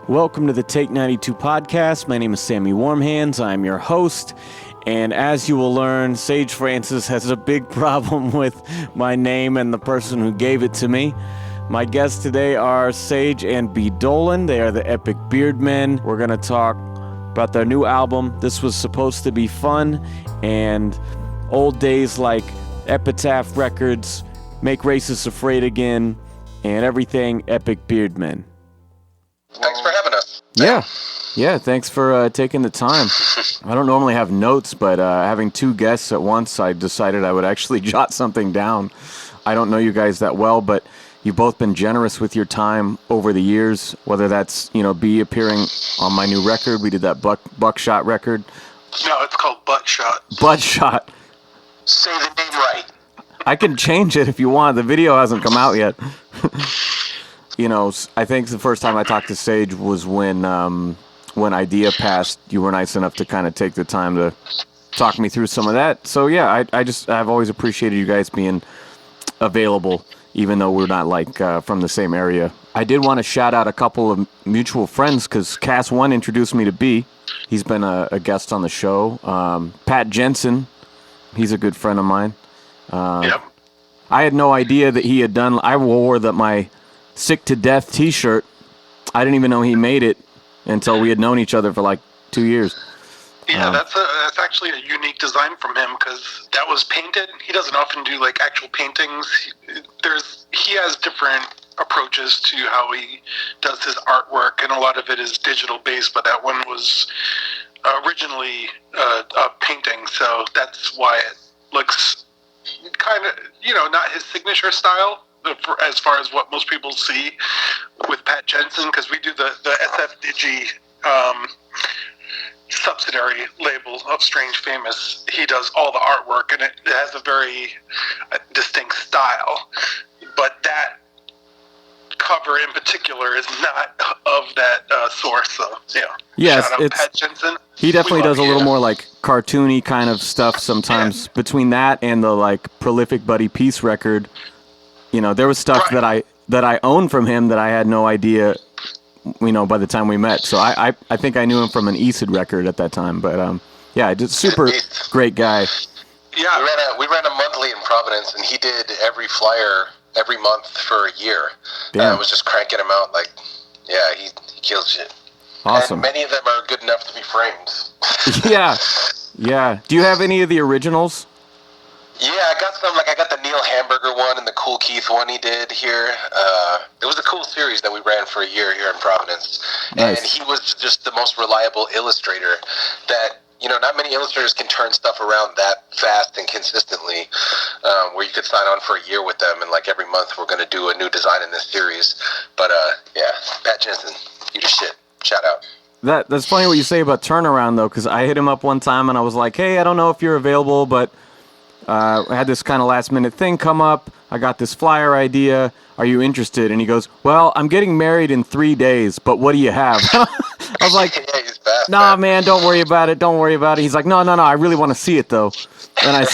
Welcome to the Take 92 podcast. My name is Sammy Warm Hands. I'm your host. And as you will learn, Sage Francis has a big problem with my name and the person who gave it to me. My guests today are Sage and B. Dolan. They are the Epic Beardmen. We're going to talk about their new album. This was supposed to be fun, and old days like Epitaph Records, Make Racists Afraid Again, and everything Epic Beardmen. Thanks for having us. Yeah, thanks for taking the time. I don't normally have notes, but having two guests at once, I decided I would actually jot something down. I don't know you guys that well, but you've both been generous with your time over the years, whether that's, B appearing on my new record. We did that Buckshot record. No, it's called Buttshot. Buttshot. Say the name right. I can change it if you want. The video hasn't come out yet. I think the first time I talked to Sage was when Idea passed. You were nice enough to kind of take the time to talk me through some of that. So yeah, I've always appreciated you guys being available, even though we're not from the same area. I did want to shout out a couple of mutual friends because Cass One introduced me to B. He's been a guest on the show. Pat Jensen, he's a good friend of mine. Yep. I had no idea that he had done. I wore my Sick to Death t-shirt. I didn't even know he made it until we had known each other for 2 years. Yeah, that's actually a unique design from him because that was painted. He doesn't often do actual paintings. He has different approaches to how he does his artwork, and a lot of it is digital based, but that one was originally a painting, so that's why it looks kind of, not his signature style as far as what most people see with Pat Jensen, because we do the SF Digi subsidiary label of Strange Famous. He does all the artwork, and it has a very distinct style. But that cover in particular is not of that source. So yeah, shout out Pat Jensen. He definitely does a little more cartoony kind of stuff sometimes. Yeah. Between that and the Prolific Buddy Peace record, there was stuff right. that I owned from him that I had no idea. By the time we met. So I think I knew him from an ECID record at that time. But, just super great guy. Yeah, we ran a monthly in Providence, and he did every flyer every month for a year. Damn. I was just cranking him out. He kills shit. Awesome. And many of them are good enough to be framed. Yeah. Do you have any of the originals? Yeah, I got some. I got the Neil Hamburger one and the Cool Keith one he did here. It was a cool series that we ran for a year here in Providence. Nice. And he was just the most reliable illustrator that, not many illustrators can turn stuff around that fast and consistently, where you could sign on for a year with them, and every month we're going to do a new design in this series. But, Pat Jensen, you the shit. Shout out. That's funny what you say about turnaround, though, because I hit him up one time and I was like, hey, I don't know if you're available, but I had this kind of last-minute thing come up. I got this flyer idea. Are you interested? And he goes, well, I'm getting married in 3 days, but what do you have? I was like, yeah, he's fast, nah, man, don't worry about it. He's like, no, I really want to see it, though. And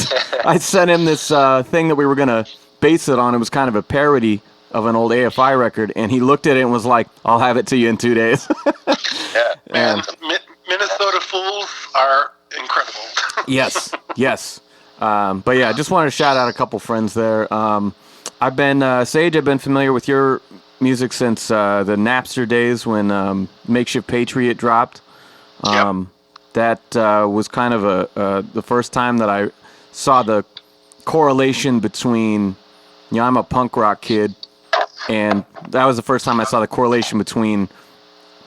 I sent him this thing that we were going to base it on. It was kind of a parody of an old AFI record, and he looked at it and was like, I'll have it to you in 2 days. Yeah, man, Minnesota Fools are incredible. Yes. But yeah, I just wanted to shout out a couple friends there. Sage, I've been familiar with your music since the Napster days when Makeshift Patriot dropped. That was kind of the first time that I saw the correlation between, I'm a punk rock kid, and that was the first time I saw the correlation between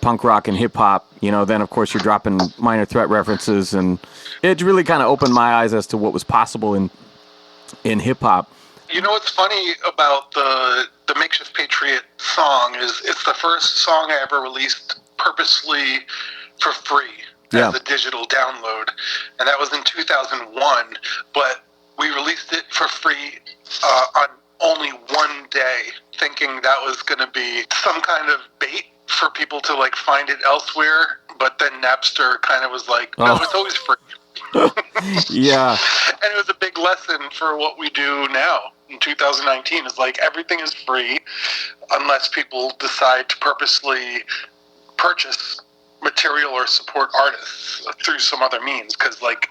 punk rock and hip hop. Then of course you're dropping Minor Threat references, and it really kind of opened my eyes as to what was possible in hip hop. What's funny about the Makeshift Patriot song is it's the first song I ever released purposely for free as a digital download, and that was in 2001. But we released it for free on only one day, thinking that was going to be some kind of bait for people to find it elsewhere. But then Napster kind of was like, no, it's always free. Yeah. And it was a big lesson for what we do now in 2019. It's everything is free unless people decide to purposely purchase material or support artists through some other means, because like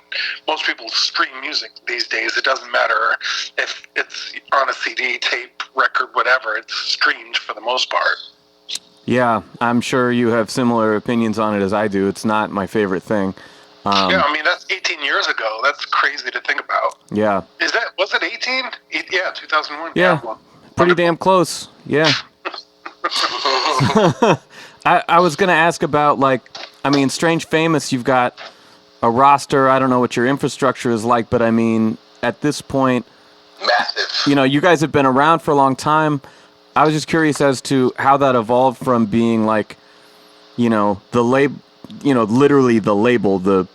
most people stream music these days. It doesn't matter if it's on a CD, tape, record, whatever. It's streamed for the most part. Yeah, I'm sure you have similar opinions on it as I do. It's not my favorite thing. Yeah, I mean, that's 18 years ago. That's crazy to think about. Yeah. Was it 18? Yeah, 2001. Yeah, well, pretty damn close. Yeah. I was going to ask about, like, I mean, Strange Famous, you've got a roster. I don't know what your infrastructure is like, but I mean, at this point, Massive. you know, you guys have been around for a long time. I was just curious as to how that evolved from being like, you know, the label, you know, literally the label, the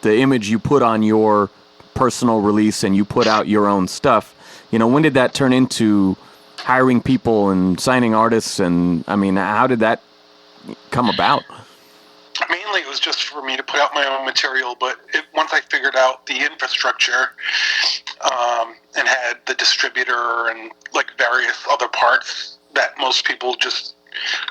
image you put on your personal release and you put out your own stuff. You know, when did that turn into hiring people and signing artists? And I mean, how did that come about? Mainly it was just for me to put out my own material, but once I figured out the infrastructure and had the distributor and like various other parts that most people just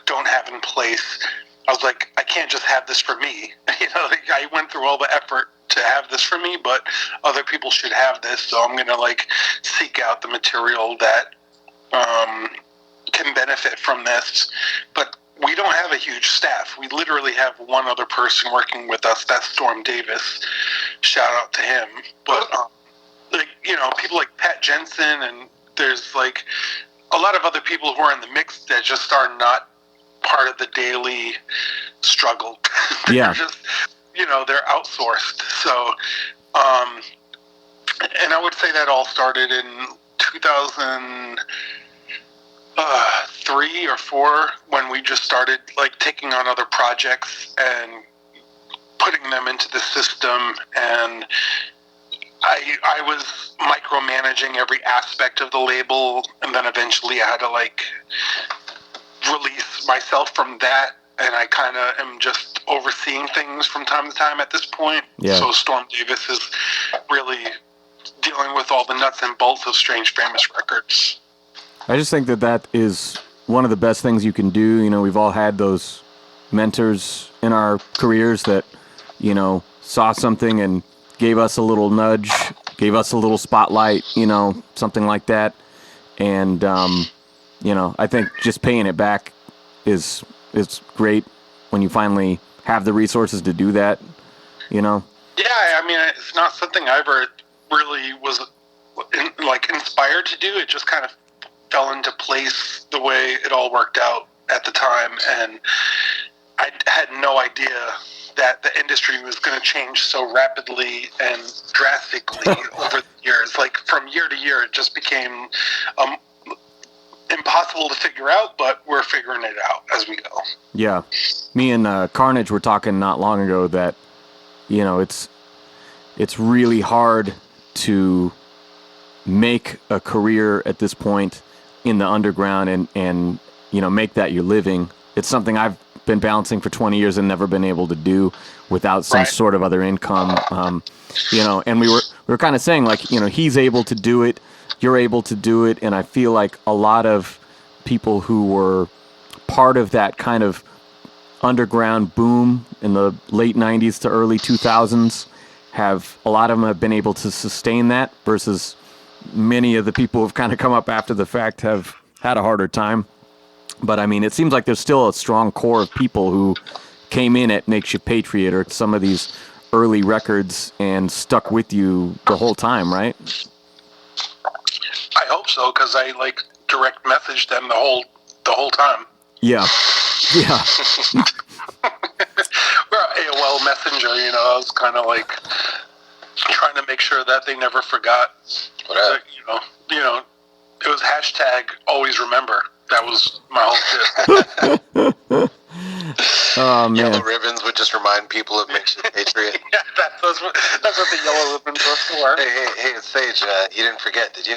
don't have in place, I was like, I can't just have this for me. You know, like, I went through all the effort to have this for me, but other people should have this, so I'm gonna like seek out the material that can benefit from this. But we don't have a huge staff. We literally have one other person working with us. That's Storm Davis. Shout out to him. But like, you know, people like Pat Jensen, and there's like a lot of other people who are in the mix that just are not part of the daily struggle. Yeah. They're just, you know, they're outsourced. So, and I would say that all started in 2003 or 4, when we just started like taking on other projects and putting them into the system. And I was micromanaging every aspect of the label, and then eventually I had to like release myself from that, and I kind of am just overseeing things from time to time at this point. Yeah. So Storm Davis is really dealing with all the nuts and bolts of Strange Famous Records. I just think that is one of the best things you can do. You know, we've all had those mentors in our careers that, you know, saw something and gave us a little nudge, gave us a little spotlight, you know, something like that. And, you know, I think just paying it back is great when you finally have the resources to do that, you know? Yeah, I mean, it's not something I ever really was inspired to do. It just kind of fell into place the way it all worked out at the time, and I had no idea that the industry was going to change so rapidly and drastically over the years. Like from year to year, it just became impossible to figure out, but we're figuring it out as we go. Yeah. Me and Carnage were talking not long ago that, you know, it's really hard to make a career at this point in the underground and you know, make that your living. It's something I've been balancing for 20 years and never been able to do without some sort of other income. You know, and we were kind of saying, like, you know, he's able to do it, you're able to do it, and I feel like a lot of people who were part of that kind of underground boom in the late 90s to early 2000s a lot of them have been able to sustain that, versus many of the people who've kind of come up after the fact have had a harder time. But I mean, it seems like there's still a strong core of people who came in at Makeshift Patriot or some of these early records and stuck with you the whole time, right? I hope so, because I like direct messaged them the whole time. Yeah. Yeah. Well, AOL Messenger, you know, I was kind of like trying to make sure that they never forgot. That, you know, it was hashtag always remember. That was my whole shit. Oh, man. Yellow ribbons would just remind people of Makeshift Patriot. Yeah, that's what the yellow ribbons were for. Hey, Sage, you didn't forget, did you?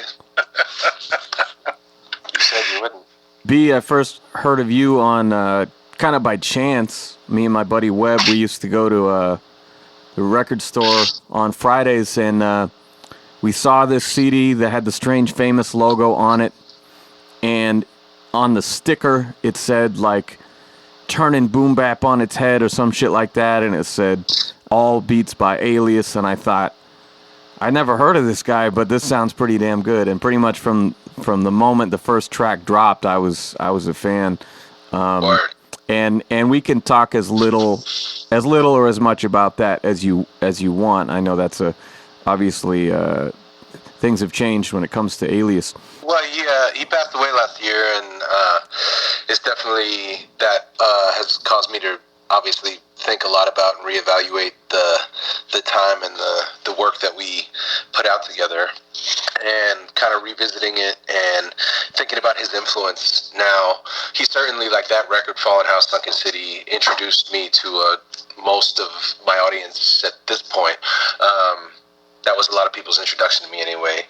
You said you wouldn't. B, I first heard of you on kind of by chance. Me and my buddy Webb, we used to go to the record store on Fridays, and we saw this CD that had the Strange Famous logo on it, and on the sticker it said, like, turning boom bap on its head or some shit like that, and it said all beats by Alias, and I thought, I never heard of this guy, but this sounds pretty damn good. And pretty much from the moment the first track dropped, I was a fan. And we can talk as little or as much about that as you want. I know that's obviously things have changed when it comes to Alias. Well, he passed away last year, and it's definitely that has caused me to obviously think a lot about and reevaluate the time and the work that we put out together, and kind of revisiting it and thinking about his influence now. He certainly, like that record, Fallen House, Sunken City, introduced me to most of my audience at this point. That was a lot of people's introduction to me anyway.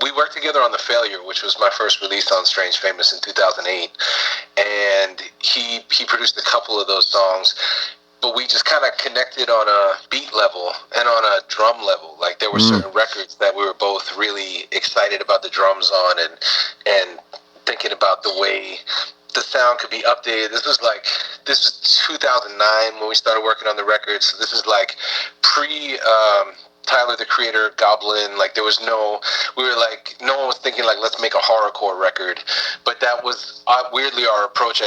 We worked together on The Failure, which was my first release on Strange Famous in 2008. And he produced a couple of those songs, but we just kind of connected on a beat level and on a drum level. Like, there were certain records that we were both really excited about the drums on, and thinking about the way the sound could be updated. This was 2009 when we started working on the records. So this is like pre Tyler the Creator, Goblin. Like, no one was thinking like, let's make a horrorcore record. But that was weirdly our approach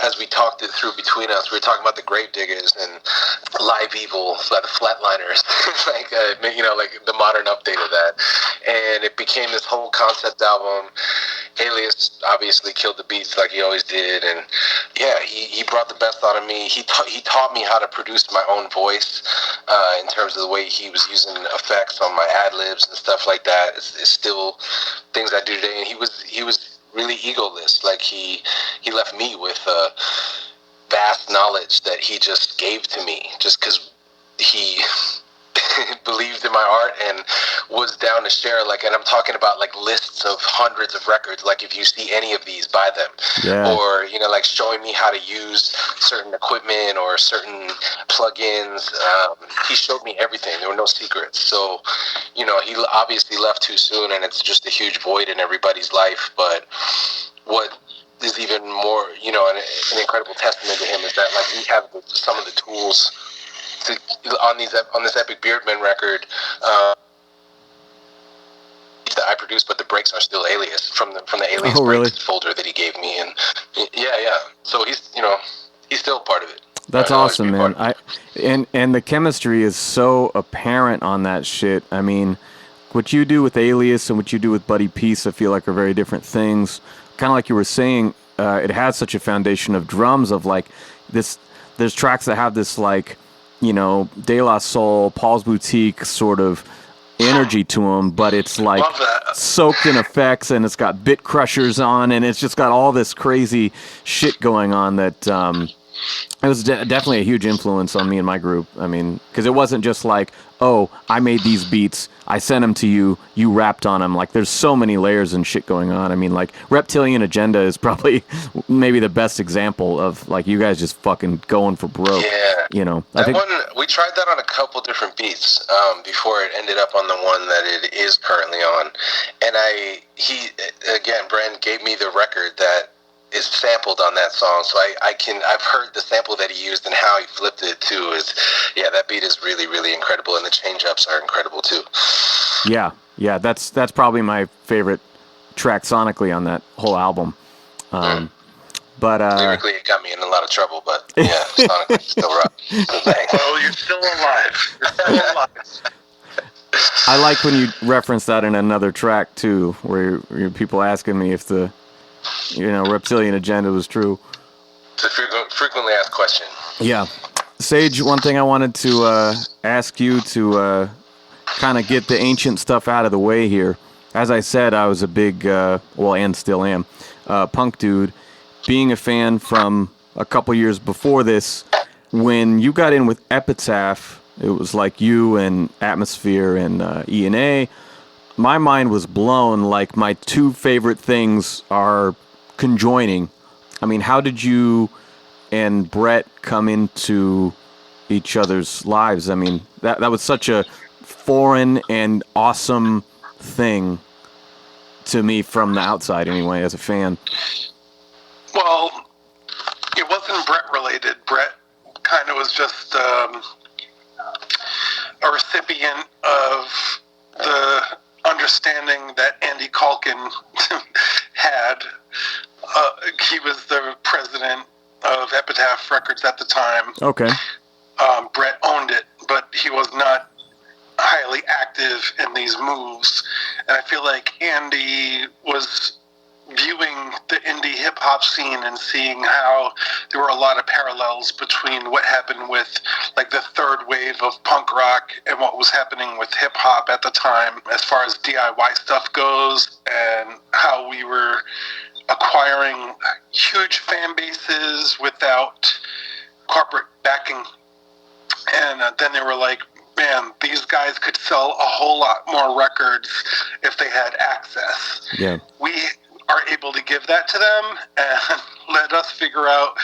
as we talked it through between us. We were talking about the Gravediggers and Live Evil, the Flatliners, like the modern update of that. And it became this whole concept album. Alias obviously killed the beats like he always did, and yeah, he brought the best out of me. He taught me how to produce my own voice in terms of the way he was using effects on my ad-libs and stuff like that. It's still things I do today, and he was really egoless. Like, he left me with vast knowledge that he just gave to me just because he believed in my art and was down to share. Like, and I'm talking about like lists of hundreds of records. Like, if you see any of these, buy them. Yeah. Or, like showing me how to use certain equipment or certain plugins. He showed me everything. There were no secrets. So, he obviously left too soon, and it's just a huge void in everybody's life. But what is even more, an incredible testament to him is that, like, we have some of the tools on this Epic Beardman record that I produced, but the breaks are still Alias from the Alias breaks folder that he gave me, and yeah. So he's still part of it. That's awesome, man. And the chemistry is so apparent on that shit. I mean, what you do with Alias and what you do with Buddy Peace, I feel like are very different things. Kind of like you were saying, it has such a foundation of drums of like this. There's tracks that have this like, De La Soul, Paul's Boutique sort of energy to them, but it's like soaked in effects, and it's got bit crushers on, and it's just got all this crazy shit going on that it was definitely a huge influence on me and my group. I mean, because it wasn't just like, oh, I made these beats, I sent them to you, you rapped on them. Like, there's so many layers and shit going on. I mean, like, Reptilian Agenda is probably maybe the best example of, like, you guys just fucking going for broke. Yeah. I think we tried that on a couple different beats before it ended up on the one that it is currently on. And Brandon gave me the record that is sampled on that song, so I've heard the sample that he used and how he flipped it too. That beat is really, really incredible, and the change ups are incredible too. Yeah, that's probably my favorite track sonically on that whole album. But lyrically, it got me in a lot of trouble, but yeah, sonically, still rock. So thanks. Well, you're still alive. I like when you reference that in another track too, where people asking me if the Reptilian Agenda was true. It's a frequently asked question. Yeah. Sage, one thing I wanted to ask you to kind of get the ancient stuff out of the way here. As I said, I was a big, and still am, punk dude. Being a fan from a couple years before this, when you got in with Epitaph, it was like you and Atmosphere and E&A. My mind was blown. Like, my two favorite things are conjoining. I mean, how did you and Brett come into each other's lives? I mean, that was such a foreign and awesome thing to me from the outside anyway, as a fan. Well, it wasn't Brett related. kind of was just a recipient of the understanding that Andy Calkin had. He was the president of Epitaph Records at the time. Okay. Brett owned it, but he was not highly active in these moves. And I feel like Andy was viewing the indie hip-hop scene and seeing how there were a lot of parallels between what happened with like the third wave of punk rock and what was happening with hip-hop at the time as far as DIY stuff goes, and how we were acquiring huge fan bases without corporate backing. And then they were like, man, these guys could sell a whole lot more records if they had access. Yeah. We are able to give that to them and let us figure out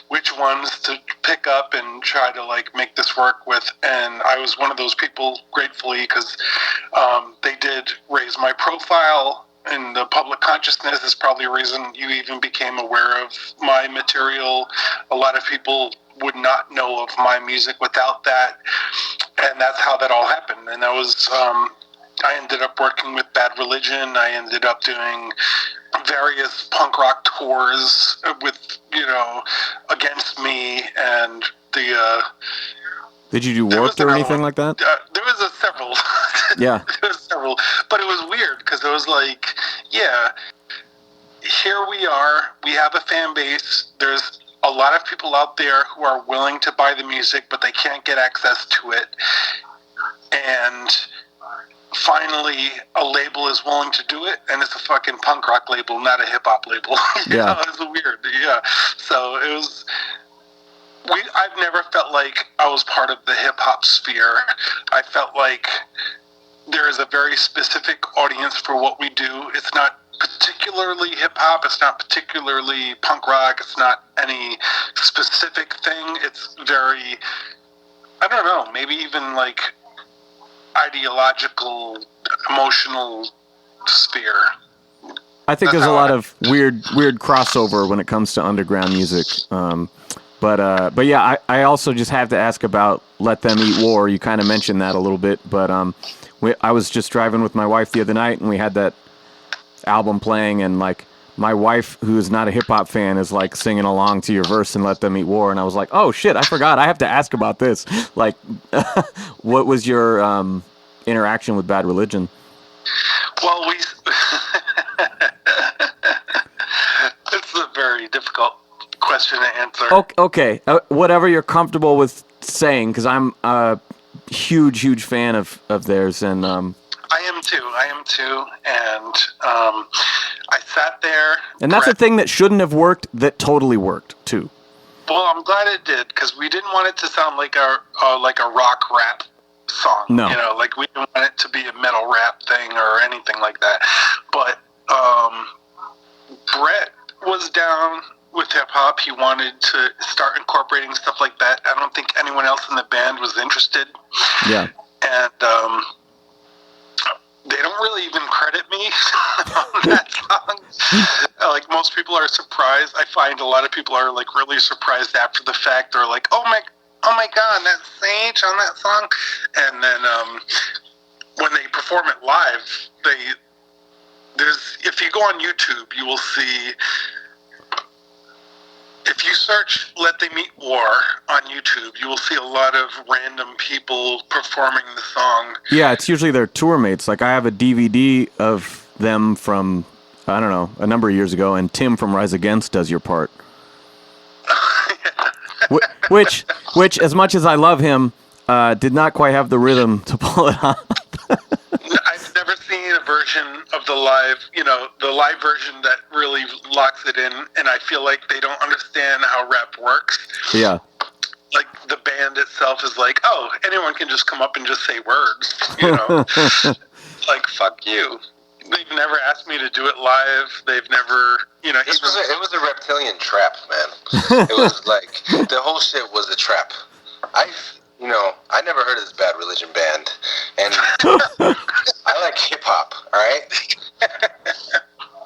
which ones to pick up and try to like make this work with. And I was one of those people, gratefully, because they did raise my profile in the public consciousness. Is probably a reason you even became aware of my material. A lot of people would not know of my music without that, and that's how that all happened. And that was I ended up working with Bad Religion. I ended up doing various punk rock tours with, Against Me and the Did you do Warped or anything like that? There was several. Yeah. There was several, but it was weird because it was like, yeah, here we are, we have a fan base, there's a lot of people out there who are willing to buy the music, but they can't get access to it. And finally, a label is willing to do it, and it's a fucking punk rock label, not a hip hop label. Yeah, it was weird. Yeah, so it was. I've never felt like I was part of the hip hop sphere. I felt like there is a very specific audience for what we do. It's not particularly hip-hop, it's not particularly punk rock, it's not any specific thing. It's very, I don't know, maybe even like ideological, emotional sphere. I think there's a lot of weird crossover when it comes to underground music. But yeah, I also just have to ask about Let Them Eat War. You kind of mentioned that a little bit, but I was just driving with my wife the other night, and we had that album playing, and like my wife, who is not a hip hop fan, is like singing along to your verse in Let Them Eat War, and I was like, oh shit, I forgot, I have to ask about this. Like, what was your interaction with Bad Religion? Well, it's a very difficult question to answer. Okay, whatever you're comfortable with saying, because I'm a huge fan of theirs, and I am too, and I sat there. And that's a thing that shouldn't have worked, that totally worked too. Well, I'm glad it did, because we didn't want it to sound like a rock rap song. No. Like we didn't want it to be a metal rap thing or anything like that. But Brett was down with hip hop. He wanted to start incorporating stuff like that. I don't think anyone else in the band was interested. Yeah. And they don't really even credit me on that song. Like, most people are surprised. I find a lot of people are like really surprised after the fact. They're like, oh my god, that's Sage on that song. And then when they perform it live, if you go on YouTube, you will see, if you search Let Them Eat War on YouTube, you will see a lot of random people performing the song. Yeah, it's usually their tour mates. Like, I have a DVD of them from, I don't know, a number of years ago, and Tim from Rise Against does your part. which, as much as I love him, did not quite have the rhythm to pull it off. I've never seen a version of the live version that really locks it in, and I feel like they don't understand how rap works. Yeah. Like, the band itself is like, oh, anyone can just come up and just say words, Like, fuck you. They've never asked me to do it live. They've never, it was a reptilian trap, man. It was like, the whole shit was a trap. I never heard of this Bad Religion band, and I like hip-hop, all right?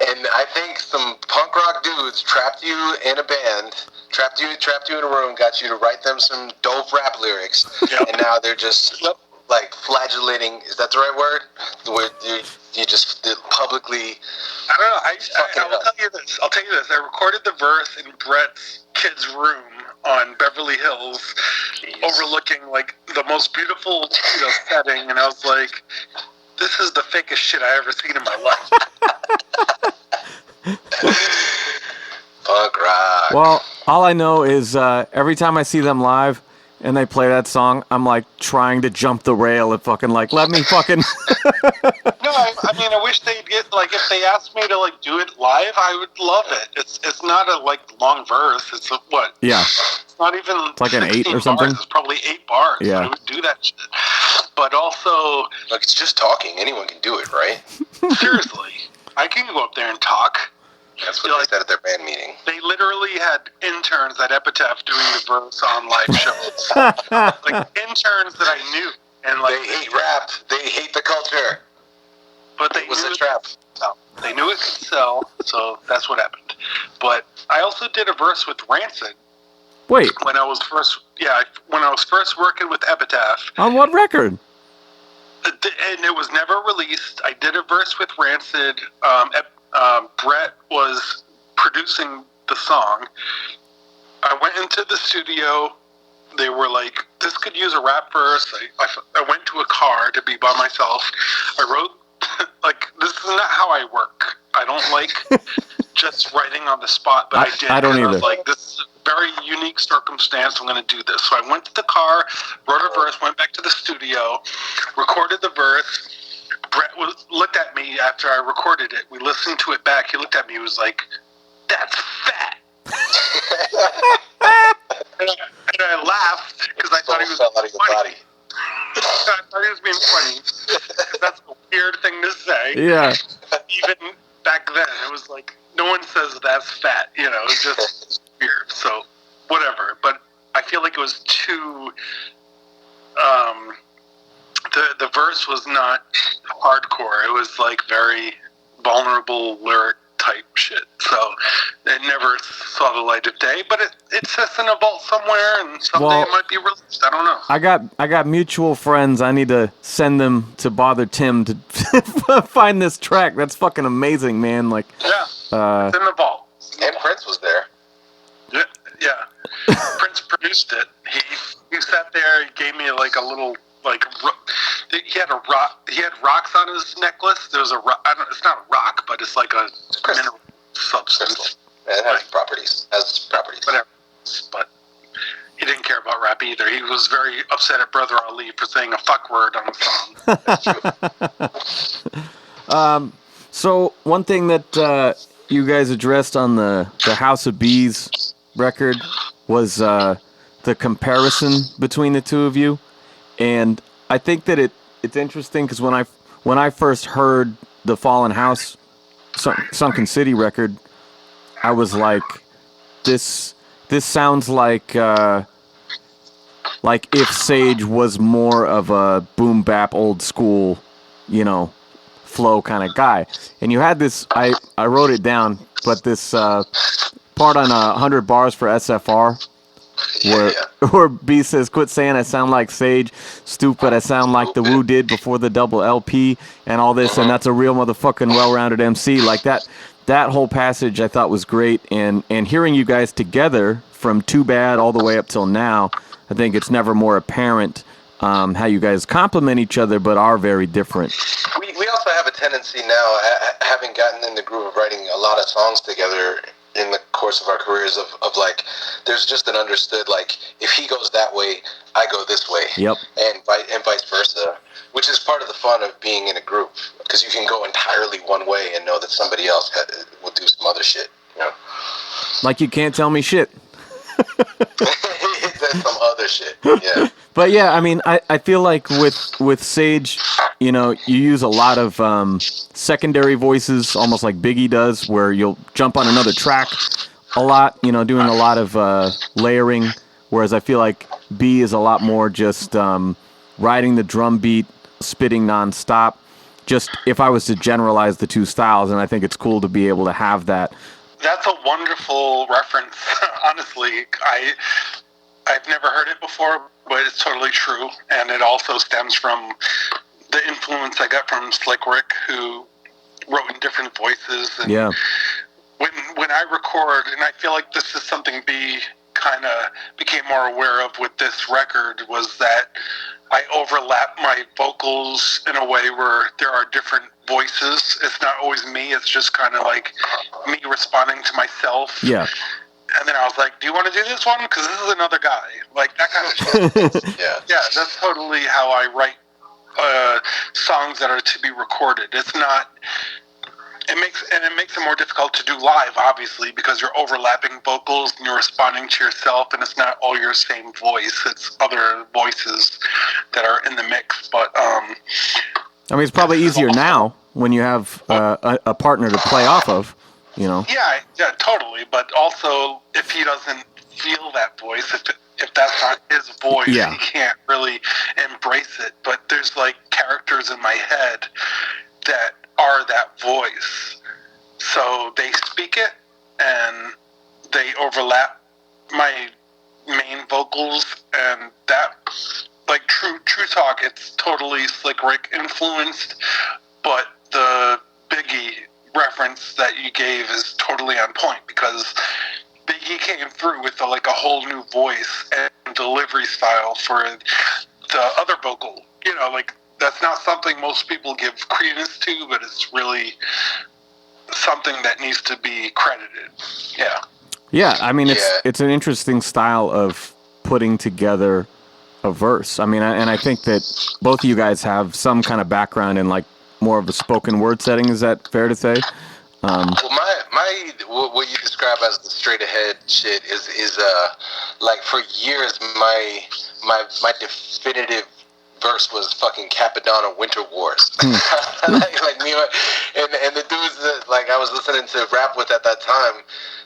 And I think some punk rock dudes trapped you in a band, trapped you in a room, got you to write them some dope rap lyrics, and now they're just like flagellating. Is that the right word? Where you just publicly. I don't know. I will tell you this. I'll tell you this. I recorded the verse in Brett's kid's room on Beverly Hills, overlooking like the most beautiful setting, and I was like, "This is the fakest shit I ever seen in my life." Punk rock. Well, all I know is every time I see them live and they play that song, I'm like trying to jump the rail and fucking like, let me fucking. No, I mean, I wish they'd get like if they asked me to like do it live, I would love it. It's not a like long verse. It's a, what? Yeah. It's not even. It's like an 8 or something. Bars. It's probably 8 bars. Yeah. I would do that shit. But also, look, it's just talking. Anyone can do it, right? Seriously, I can go up there and talk. That's what they said at their band meeting. They literally had interns at Epitaph doing the verse on live shows. Like interns that I knew, and like they hate rap. They hate the culture. But they it was knew a trap. They knew it could sell, so that's what happened. But I also did a verse with Rancid. Wait. When I was first working with Epitaph. On what record? And it was never released. I did a verse with Rancid. Brett was producing the song. I went into the studio. They were like, "This could use a rap verse." I went to a car to be by myself. I wrote, like, this is not how I work. I don't like just writing on the spot, but I did. I don't either. I was like, this is a very unique circumstance. I'm going to do this. So I went to the car, wrote a verse, went back to the studio, recorded the verse. Brett looked at me after I recorded it. We listened to it back. He looked at me. He was like, "That's fat." and I laughed because I thought he was funny. I thought he was being funny. That's a weird thing to say. Yeah. Even back then, it was like, no one says that's fat. It's just weird. So, whatever. But I feel like it was too... The verse was not hardcore. It was like very vulnerable lyric type shit. So it never saw the light of day. But it sits in a vault somewhere, and someday it might be released. I don't know. I got mutual friends. I need to send them to bother Tim to find this track. That's fucking amazing, man. Like, yeah, it's in the vault. And Prince was there. Yeah. Prince produced it. He sat there. He gave me like a little. Like he had a rock. He had rocks on his necklace. There was a rock. It's not a rock, but it's like a mineral substance. It has properties. Whatever. But he didn't care about rap either. He was very upset at Brother Ali for saying a fuck word on the song. So one thing that you guys addressed on the House of Bees record was the comparison between the two of you. And I think that it's interesting because when I first heard the Fallen House Sunken City record, I was like, this sounds like if Sage was more of a boom bap old school, flow kind of guy. And you had this, I wrote it down, but this part on 100 bars for SFR. Where B says, "Quit saying I sound like Sage, stupid. I sound like the Wu did before the double LP and all this, and that's a real motherfucking well-rounded MC." Like that whole passage I thought was great, and hearing you guys together from Too Bad all the way up till now, I think it's never more apparent how you guys complement each other but are very different. We also have a tendency now, having gotten in the groove of writing a lot of songs together in the course of our careers of like, there's just an understood, like, if he goes that way, I go this way. Yep. And vice versa, which is part of the fun of being in a group, because you can go entirely one way and know that somebody else will do some other shit, Like, you can't tell me shit. That's some other shit, yeah. But yeah, I mean, I feel like with Sage, you use a lot of secondary voices, almost like Biggie does, where you'll jump on another track a lot, doing a lot of layering, whereas I feel like B is a lot more just riding the drum beat, spitting nonstop. Just if I was to generalize the two styles, and I think it's cool to be able to have that. That's a wonderful reference. Honestly, I've never heard it before, but it's totally true, and it also stems from the influence I got from Slick Rick, who wrote in different voices. And Yeah. When I record, and I feel like this is something B kind of became more aware of with this record, was that I overlap my vocals in a way where there are different voices. It's not always me. It's just kind of like me responding to myself. Yeah. And then I was like, do you want to do this one? Because this is another guy. Like, that kind of shit. Yeah, that's totally how I write songs that are to be recorded. It's not... It makes it more difficult to do live, obviously, because you're overlapping vocals and you're responding to yourself, and it's not all your same voice. It's other voices that are in the mix. But I mean, it's probably easier now when you have a partner to play off of, you know. Yeah, totally. But also, if he doesn't feel that voice, if that's not his voice, he can't really embrace it. But there's like characters in my head that are that voice, so they speak it and they overlap my main vocals, and that, like, true talk, it's totally Slick Rick influenced, but the Biggie reference that you gave is totally on point, because Biggie came through with a whole new voice and delivery style for the other vocal, you know, like, that's not something most people give credence to, but it's really something that needs to be credited. Yeah. Yeah, I mean, it's an interesting style of putting together a verse. I mean, and I think that both of you guys have some kind of background in, like, more of a spoken word setting. Is that fair to say? Well, my what you describe as the straight ahead shit is like, for years my definitive verse was fucking Capadonna Winter Wars. like me and the dudes that, like, I was listening to rap with at that time,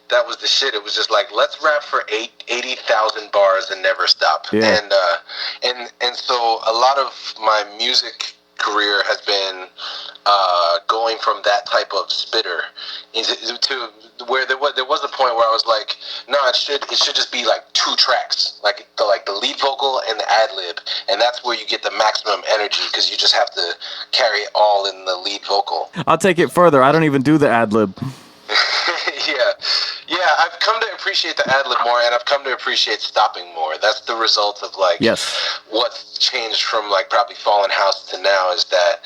that was the shit. It was just like, let's rap for 80,000 bars and never stop. Yeah. And so a lot of my music career has been going from that type of spitter to where there was a point where I was like, no, it should just be like 2 tracks, like the lead vocal and the ad lib, and that's where you get the maximum energy, because you just have to carry it all in the lead vocal. I'll take it further. I don't even do the ad lib. Yeah, I've come to appreciate the ad lib more, and I've come to appreciate stopping more. That's the result of, like, what's changed from, like, probably Fallen House to now, is that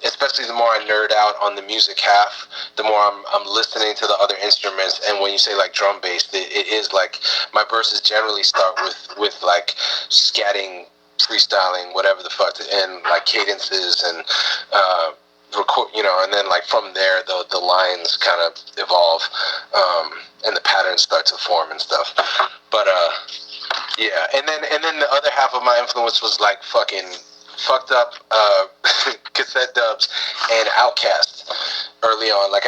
especially the more I nerd out on the music half, the more I'm listening to the other instruments. And when you say, like, drum bass, it is like my verses generally start with like scatting, freestyling, whatever the fuck, and like cadences and record, you know, and then, like, from there the lines kind of evolve, and the patterns start to form and stuff. But yeah, and then the other half of my influence was, like, fucking fucked up cassette dubs and Outkast early on. Like,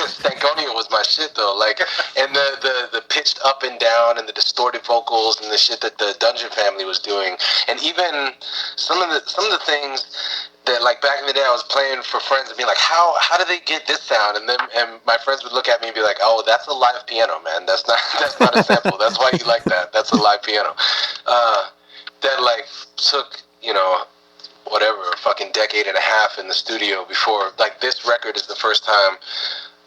Stankonia was my shit though. Like, and the pitched up and down and the distorted vocals and the shit that the Dungeon family was doing, and even some of the things that, like, back in the day I was playing for friends and being like, how do they get this sound? And my friends would look at me and be like, oh, that's a live piano, man. That's not a sample. That's why you like that. That's a live piano. That, like, took, you know, whatever, a fucking decade and a half in the studio before, like, this record is the first time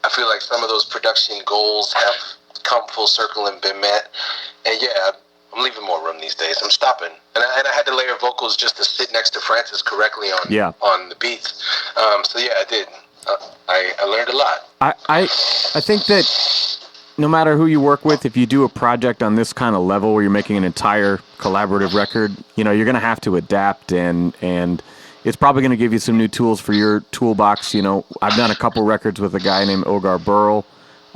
I feel like some of those production goals have come full circle and been met. And yeah, I'm leaving more room these days. I'm stopping. And I had to layer vocals just to sit next to Francis correctly on the beats. So yeah, I did. I learned a lot. I think that no matter who you work with, if you do a project on this kind of level where you're making an entire collaborative record, you know, you're going to have to adapt, and it's probably going to give you some new tools for your toolbox. You know, I've done a couple records with a guy named Ogar Burl.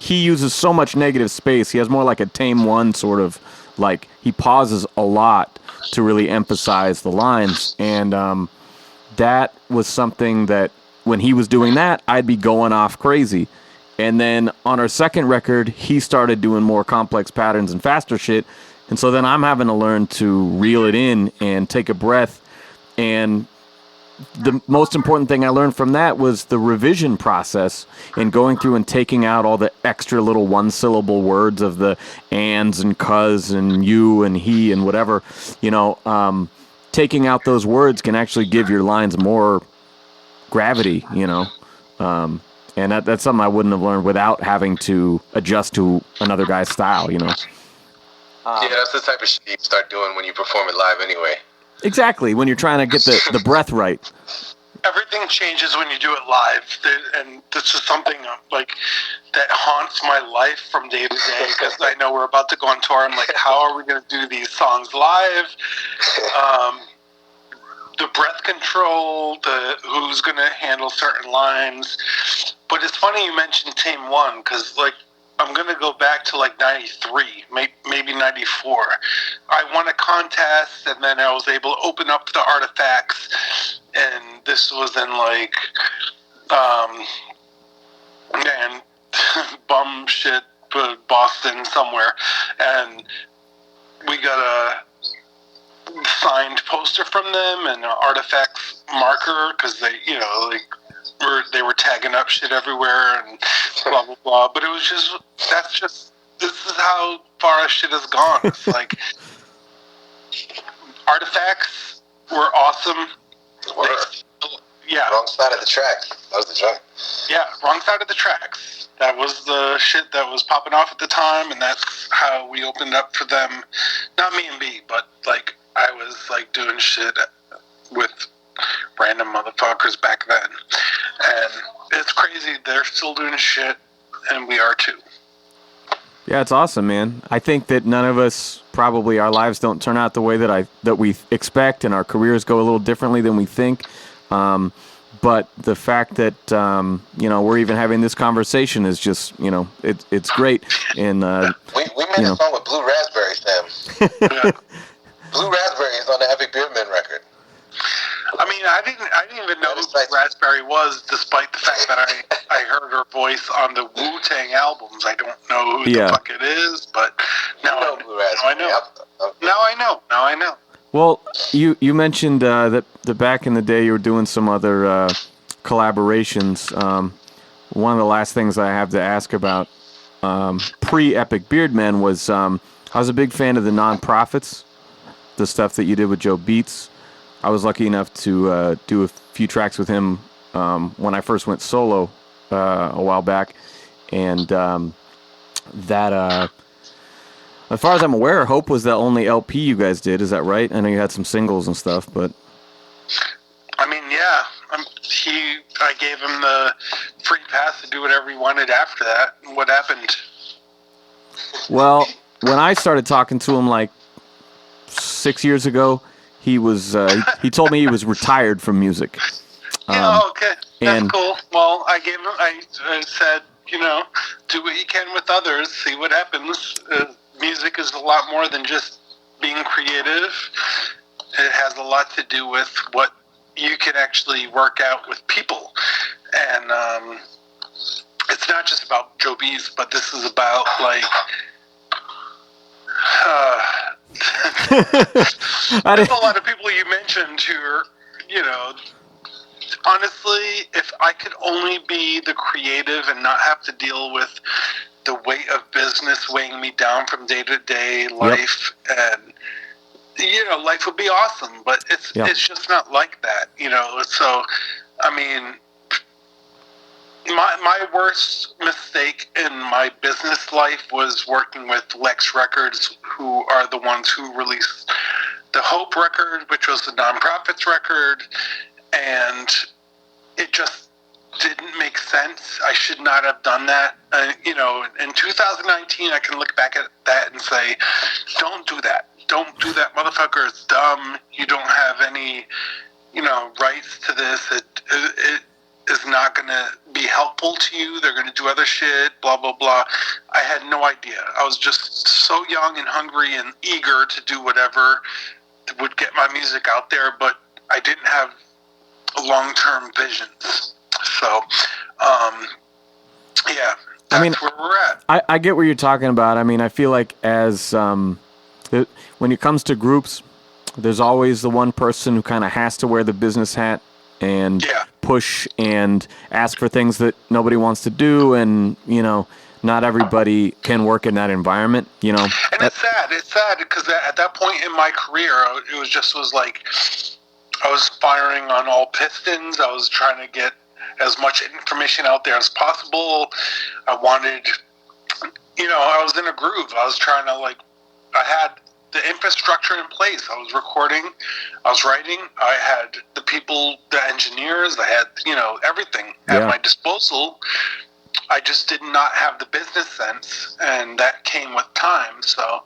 He uses so much negative space. He has more like a Tame One sort of, like, he pauses a lot to really emphasize the lines. And that was something that when he was doing that, I'd be going off crazy. And then on our second record, he started doing more complex patterns and faster shit. And so then I'm having to learn to reel it in and take a breath and the most important thing I learned from that was the revision process and going through and taking out all the extra little one-syllable words of the ands and cuz and you and he and whatever. Taking out those words can actually give your lines more gravity, and that's something I wouldn't have learned without having to adjust to another guy's style, Yeah, that's the type of shit you start doing when you perform it live anyway. Exactly, when you're trying to get the breath right. Everything changes when you do it live, and this is something like that haunts my life from day to day, because I know we're about to go on tour. I'm like, how are we going to do these songs live? The breath control, who's going to handle certain lines. But it's funny you mentioned Tame One, because I'm going to go back to 93, maybe 94. I won a contest, and then I was able to open up the artifacts, and this was in bum shit, Boston somewhere, and we got a signed poster from them and an artifacts marker, because they were tagging up shit everywhere and blah blah blah. But it was this is how far our shit has gone. It's artifacts were awesome. Wrong side of the tracks. That was the joint. Yeah, wrong side of the tracks. That was the shit that was popping off at the time, and that's how we opened up for them. Not me and B, but I was doing shit with random motherfuckers back then. And it's crazy. They're still doing shit, and we are too. Yeah, it's awesome, man. I think that none of us, probably our lives don't turn out the way that we expect, and our careers go a little differently than we think. But the fact that we're even having this conversation is just it's great. And we made a song with Blue Raspberry, Sam. Yeah. Blue Raspberry is on the Epic Beardman record. I mean, I didn't even know who Raspberry was, despite the fact that I heard her voice on the Wu-Tang albums. I don't know who the fuck it is, but now I know. Now I know. Well, you mentioned that back in the day you were doing some other collaborations. One of the last things I have to ask about pre-Epic Beardman was I was a big fan of the Non-Profits, the stuff that you did with Joe Beats. I was lucky enough to do a few tracks with him when I first went solo a while back, and that, as far as I'm aware, Hope was the only LP you guys did. Is that right? I know you had some singles and stuff, but I mean, yeah, I gave him the free pass to do whatever he wanted after that. What happened? Well, when I started talking to him 6 years ago, he was he told me he was retired from music. Yeah, okay, that's cool. Well, I said, do what you can with others, see what happens. Music is a lot more than just being creative. It has a lot to do with what you can actually work out with people, and it's not just about Joe B's, but this is about there's a lot of people you mentioned who are, honestly, if I could only be the creative and not have to deal with the weight of business weighing me down from day to day life, and life would be awesome, but it's just not like that, So, I mean, my worst mistake in my business life was working with Lex Records, who are the ones who released the Hope record, which was the Non-Profits record, and it just didn't make sense. I should not have done that. In 2019, I can look back at that and say, don't do that. Don't do that, motherfucker. It's dumb. You don't have any, rights to this. It is not going to be helpful to you. They're going to do other shit, blah, blah, blah. I had no idea. I was just so young and hungry and eager to do whatever would get my music out there, but I didn't have long-term visions. So, yeah, that's where we're at. I get what you're talking about. I mean, I feel like as when it comes to groups, there's always the one person who kind of has to wear the business hat and Yeah. push and ask for things that nobody wants to do, and not everybody can work in that environment. And it's sad. It's sad because at that point in my career, it was like I was firing on all pistons. I was trying to get as much information out there as possible. I wanted, I was in a groove. I was trying to I had the infrastructure in place. I was recording, I was writing, I had the people, the engineers, I had, everything at my disposal. I just did not have the business sense, and that came with time. So,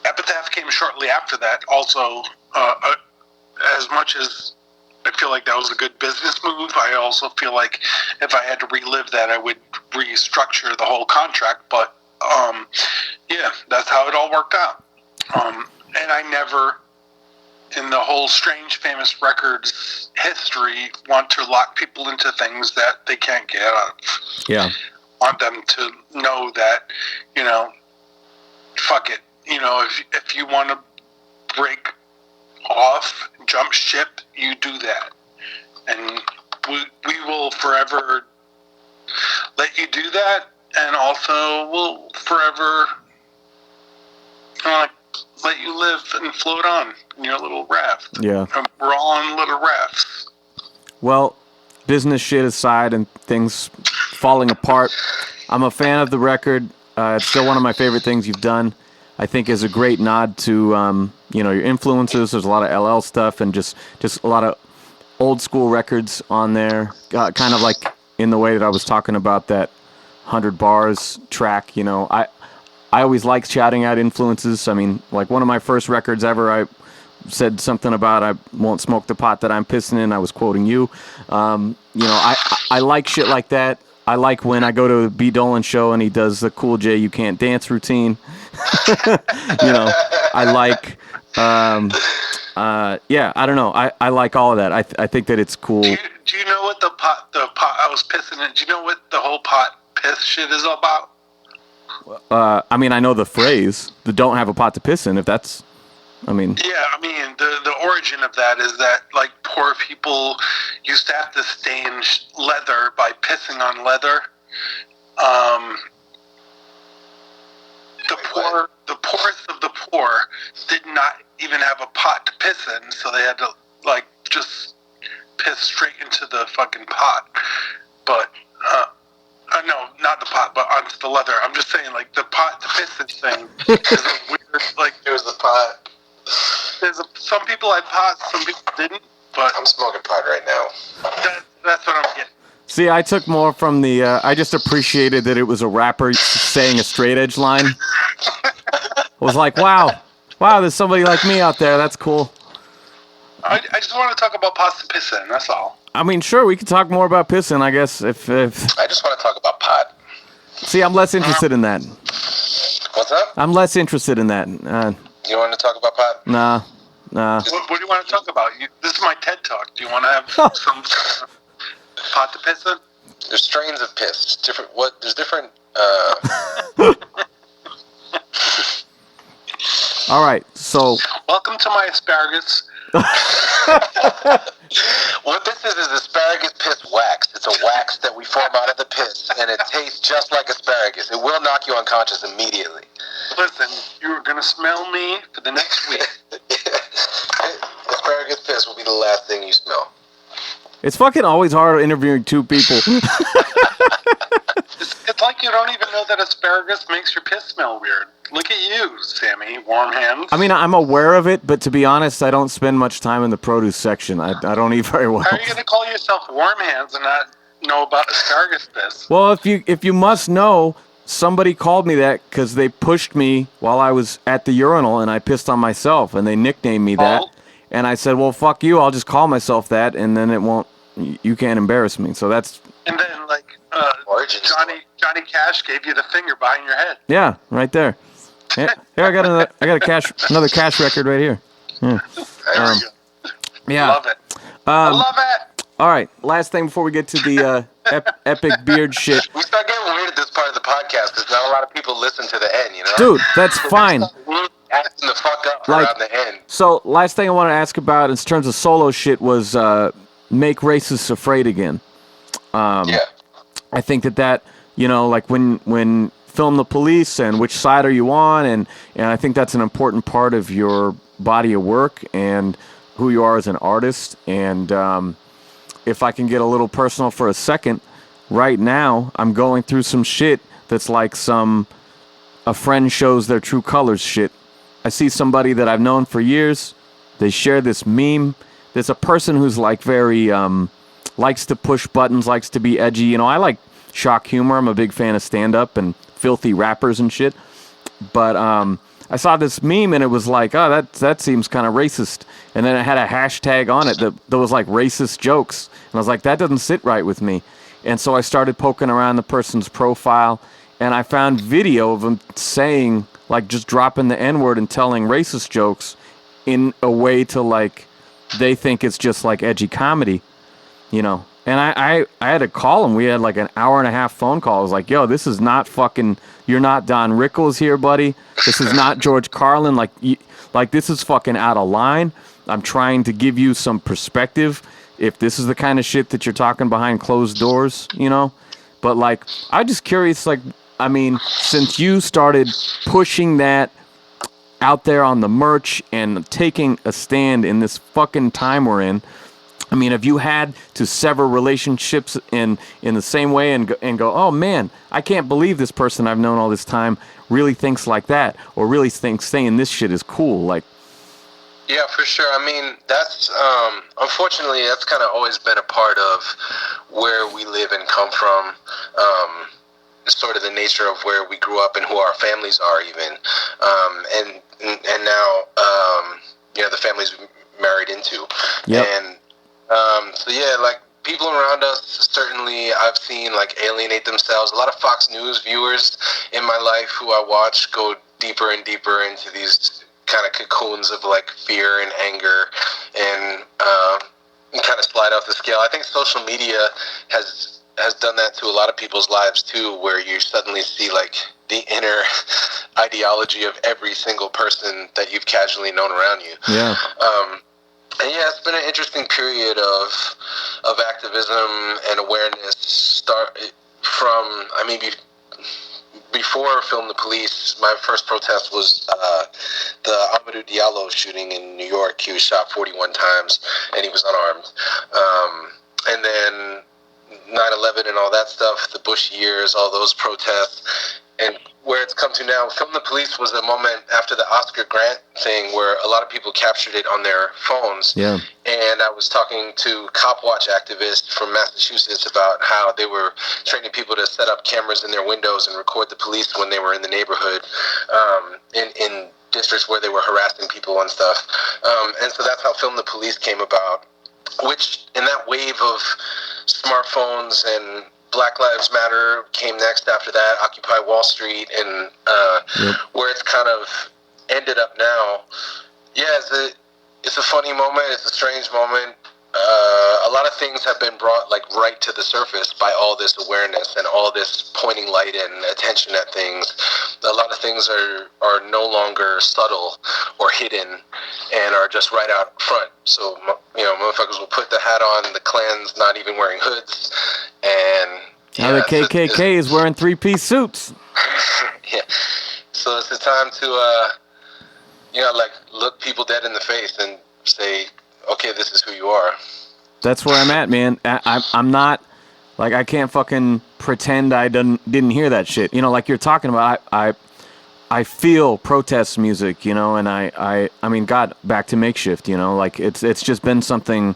Epitaph came shortly after that. Also, as much as I feel like that was a good business move, I also feel like if I had to relive that, I would restructure the whole contract. But that's how it all worked out. And I never, in the whole Strange Famous Records history, want to lock people into things that they can't get out of. Yeah. Want them to know that, fuck it. If you want to break off, jump ship, you do that. And we will forever let you do that, and also we'll forever let you live and float on in your little raft. Yeah. And we're all on little rafts. Well, business shit aside and things falling apart, I'm a fan of the record. It's still one of my favorite things you've done. I think is a great nod to your influences. There's a lot of LL stuff and just a lot of old school records on there. Kind of like in the way that I was talking about that 100 Bars track. I always liked shouting out influences. I mean, like one of my first records ever, I said something about I won't smoke the pot that I'm pissing in. I was quoting you. I like shit like that. I like when I go to a B. Dolan show and he does the Cool J You Can't Dance routine. I like, I don't know. I like all of that. I think that it's cool. Do you know what the pot I was pissing in? Do you know what the whole pot piss shit is all about? I mean, I know the phrase, the don't have a pot to piss in, if that's, Yeah, the origin of that is that, poor people used to have to stain leather by pissing on leather. The poorest of the poor did not even have a pot to piss in, so they had to, just piss straight into the fucking pot. But, no, not the pot, but onto the leather. I'm just saying, the pot to piss in thing is a weird, It was the pot. Some people had pots, some people didn't, but I'm smoking pot right now. That's what I'm getting. See, I took more from the, I just appreciated that it was a rapper saying a straight edge line. I was like, wow, there's somebody like me out there. That's cool. I just want to talk about pots to piss in, that's all. I mean, sure, we could talk more about pissing, I guess, if... I just want to talk about pot. See, I'm less interested in that. What's up? I'm less interested in that. You want to talk about pot? Nah. What do you want to talk about? This is my TED Talk. Do you want to have some pot to piss in? There's strains of piss. There's different... All right, so... Welcome to my asparagus. What this is asparagus piss wax. It's a wax that we form out of the piss, and it tastes just like asparagus. It will knock you unconscious immediately. Listen, you're going to smell me for the next week. Asparagus piss will be the last thing you smell. It's fucking always hard interviewing two people. It's like you don't even know that asparagus makes your piss smell weird. Look at you, Sammy Warm Hands. I mean, I'm aware of it, but to be honest, I don't spend much time in the produce section. I don't eat very well. How are you going to call yourself Warm Hands and not know about asparagus piss? Well, if you must know, somebody called me that because they pushed me while I was at the urinal and I pissed on myself, and they nicknamed me that. And I said, well, fuck you, I'll just call myself that, and then it won't, you can't embarrass me. So that's... And then, Johnny Cash gave you the finger behind your head. Yeah, right there. Here, I got another Cash record right here. Yeah. There we go. Yeah. Love it. I love it. All right, last thing before we get to the epic beard shit. We start getting weird at this part of the podcast because not a lot of people listen to the end, Dude, that's fine. At acting the fuck up Like, around the end. So, last thing I want to ask about in terms of solo shit was Make Racists Afraid Again. Yeah. I think that you know, like when Film the Police and Which Side Are You On, and I think that's an important part of your body of work and who you are as an artist. And if I can get a little personal for a second, right now I'm going through some shit that's like a friend shows their true colors shit. I see somebody that I've known for years. They share this meme. There's a person who's like very likes to push buttons, likes to be edgy. You know, I like shock humor. I'm a big fan of stand-up and filthy rappers and shit. But I saw this meme and it was like, oh, that seems kind of racist. And then it had a hashtag on it that was like racist jokes. And I was like, that doesn't sit right with me. And so I started poking around the person's profile and I found video of him saying, like, just dropping the N-word and telling racist jokes in a way to, like, they think it's just like edgy comedy, you know. And I had to call him. We had like an hour and a half phone call. I was like, yo, this is not fucking, you're not Don Rickles here, buddy. This is not George Carlin. Like this is fucking out of line. I'm trying to give you some perspective if this is the kind of shit that you're talking behind closed doors, you know. But like, I'm just curious, like, I mean, since you started pushing that out there on the merch and taking a stand in this fucking time we're in, I mean, have you had to sever relationships in the same way and go, oh man, I can't believe this person I've known all this time really thinks like that, or really thinks saying this shit is cool? Like, yeah, for sure. I mean, that's unfortunately that's kind of always been a part of where we live and come from. Sort of the nature of where we grew up and who our families are, even, and now, you know, the families we married into. Yep. And so yeah, like people around us certainly I've seen like alienate themselves. A lot of Fox News viewers in my life who I watch go deeper and deeper into these kind of cocoons of like fear and anger and kind of slide off the scale. I think social media has done that to a lot of people's lives too, where you suddenly see like the inner ideology of every single person that you've casually known around you. yeah. And yeah, it's been an interesting period of activism and awareness. Before Film the Police, my first protest was the Amadou Diallo shooting in New York. He was shot 41 times and he was unarmed. And then 9/11 and all that stuff, the Bush years, all those protests, and where it's come to now. Film the Police was a moment after the Oscar Grant thing where a lot of people captured it on their phones. Yeah. And I was talking to Cop Watch activists from Massachusetts about how they were training people to set up cameras in their windows and record the police when they were in the neighborhood, in districts where they were harassing people and stuff. And so that's how Film the Police came about, which in that wave of smartphones and Black Lives Matter came next after that, Occupy Wall Street, and where it's kind of ended up now. Yeah, it's a funny moment. It's a strange moment. A lot of things have been brought like right to the surface by all this awareness and all this pointing light and attention at things. A lot of things are no longer subtle or hidden and are just right out front. So, you know, motherfuckers will put the hat on, the Klan's not even wearing hoods, and Now the KKK is wearing 3-piece suits. yeah. So it's the time to, you know, like look people dead in the face and say, okay, this is who you are. That's where I'm at, man. I'm not, like, I can't fucking pretend I didn't hear that shit. You know, like you're talking about, I feel protest music, you know, and I mean, God, back to Makeshift, you know, like it's just been something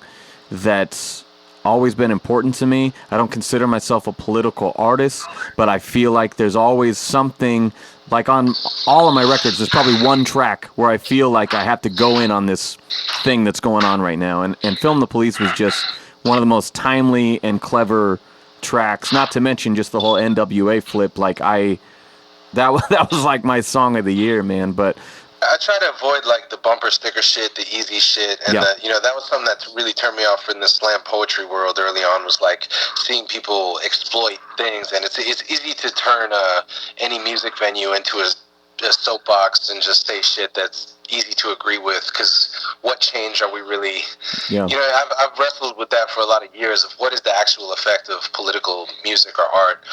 that's always been important to me. I don't consider myself a political artist, but I feel like there's always something, like on all of my records, there's probably one track where I feel like I have to go in on this thing that's going on right now. And Film the Police was just one of the most timely and clever tracks, not to mention just the whole NWA flip. Like that was like my song of the year, man. But I try to avoid like the bumper sticker shit, the easy shit, and you know, that was something that really turned me off in the slam poetry world early on, was like seeing people exploit things, and it's easy to turn any music venue into a soapbox and just say shit that's easy to agree with, because what change are we really... Yeah. You know, I've wrestled with that for a lot of years, of what is the actual effect of political music or art.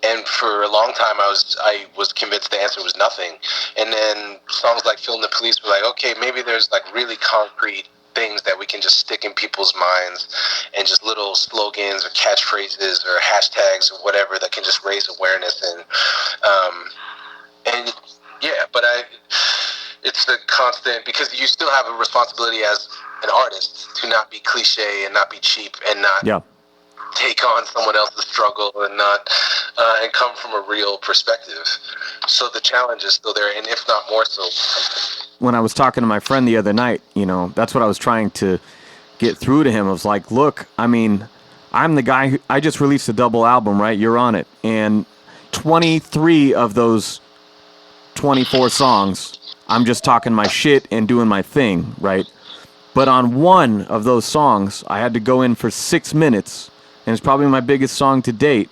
And for a long time, I was convinced the answer was nothing. And then songs like Film the Police were like, okay, maybe there's like really concrete things that we can just stick in people's minds, and just little slogans or catchphrases or hashtags or whatever that can just raise awareness. And yeah, but it's a constant, because you still have a responsibility as an artist to not be cliche and not be cheap and not take on someone else's struggle and not and come from a real perspective. So the challenge is still there, and if not more so. When I was talking to my friend the other night, you know, that's what I was trying to get through to him. I was like, look, I mean, I'm the guy I just released a double album, right? You're on it. And 23 of those 24 songs, I'm just talking my shit and doing my thing, right? But on one of those songs, I had to go in for 6 minutes, and it's probably my biggest song to date,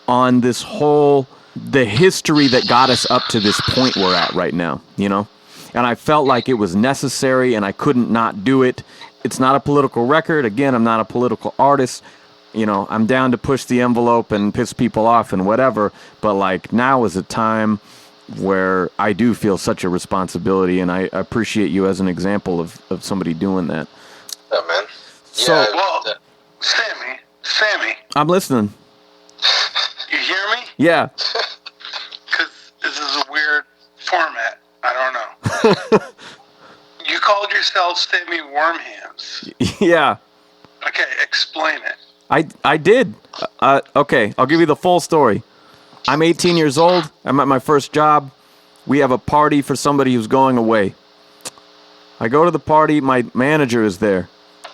on this whole, the history that got us up to this point we're at right now, you know? And I felt like it was necessary, and I couldn't not do it. It's not a political record. Again, I'm not a political artist. You know, I'm down to push the envelope and piss people off and whatever. But, like, now is a time where I do feel such a responsibility, and I appreciate you as an example of somebody doing that. Oh, man. So, yeah, well, Sammy. I'm listening. You hear me? Yeah. Because this is a weird format. I don't know. You called yourself Sammy Warm Hands. Yeah. Okay, explain it. I did. Okay, I'll give you the full story. I'm 18 years old. I'm at my first job. We have a party for somebody who's going away. I go to the party. My manager is there.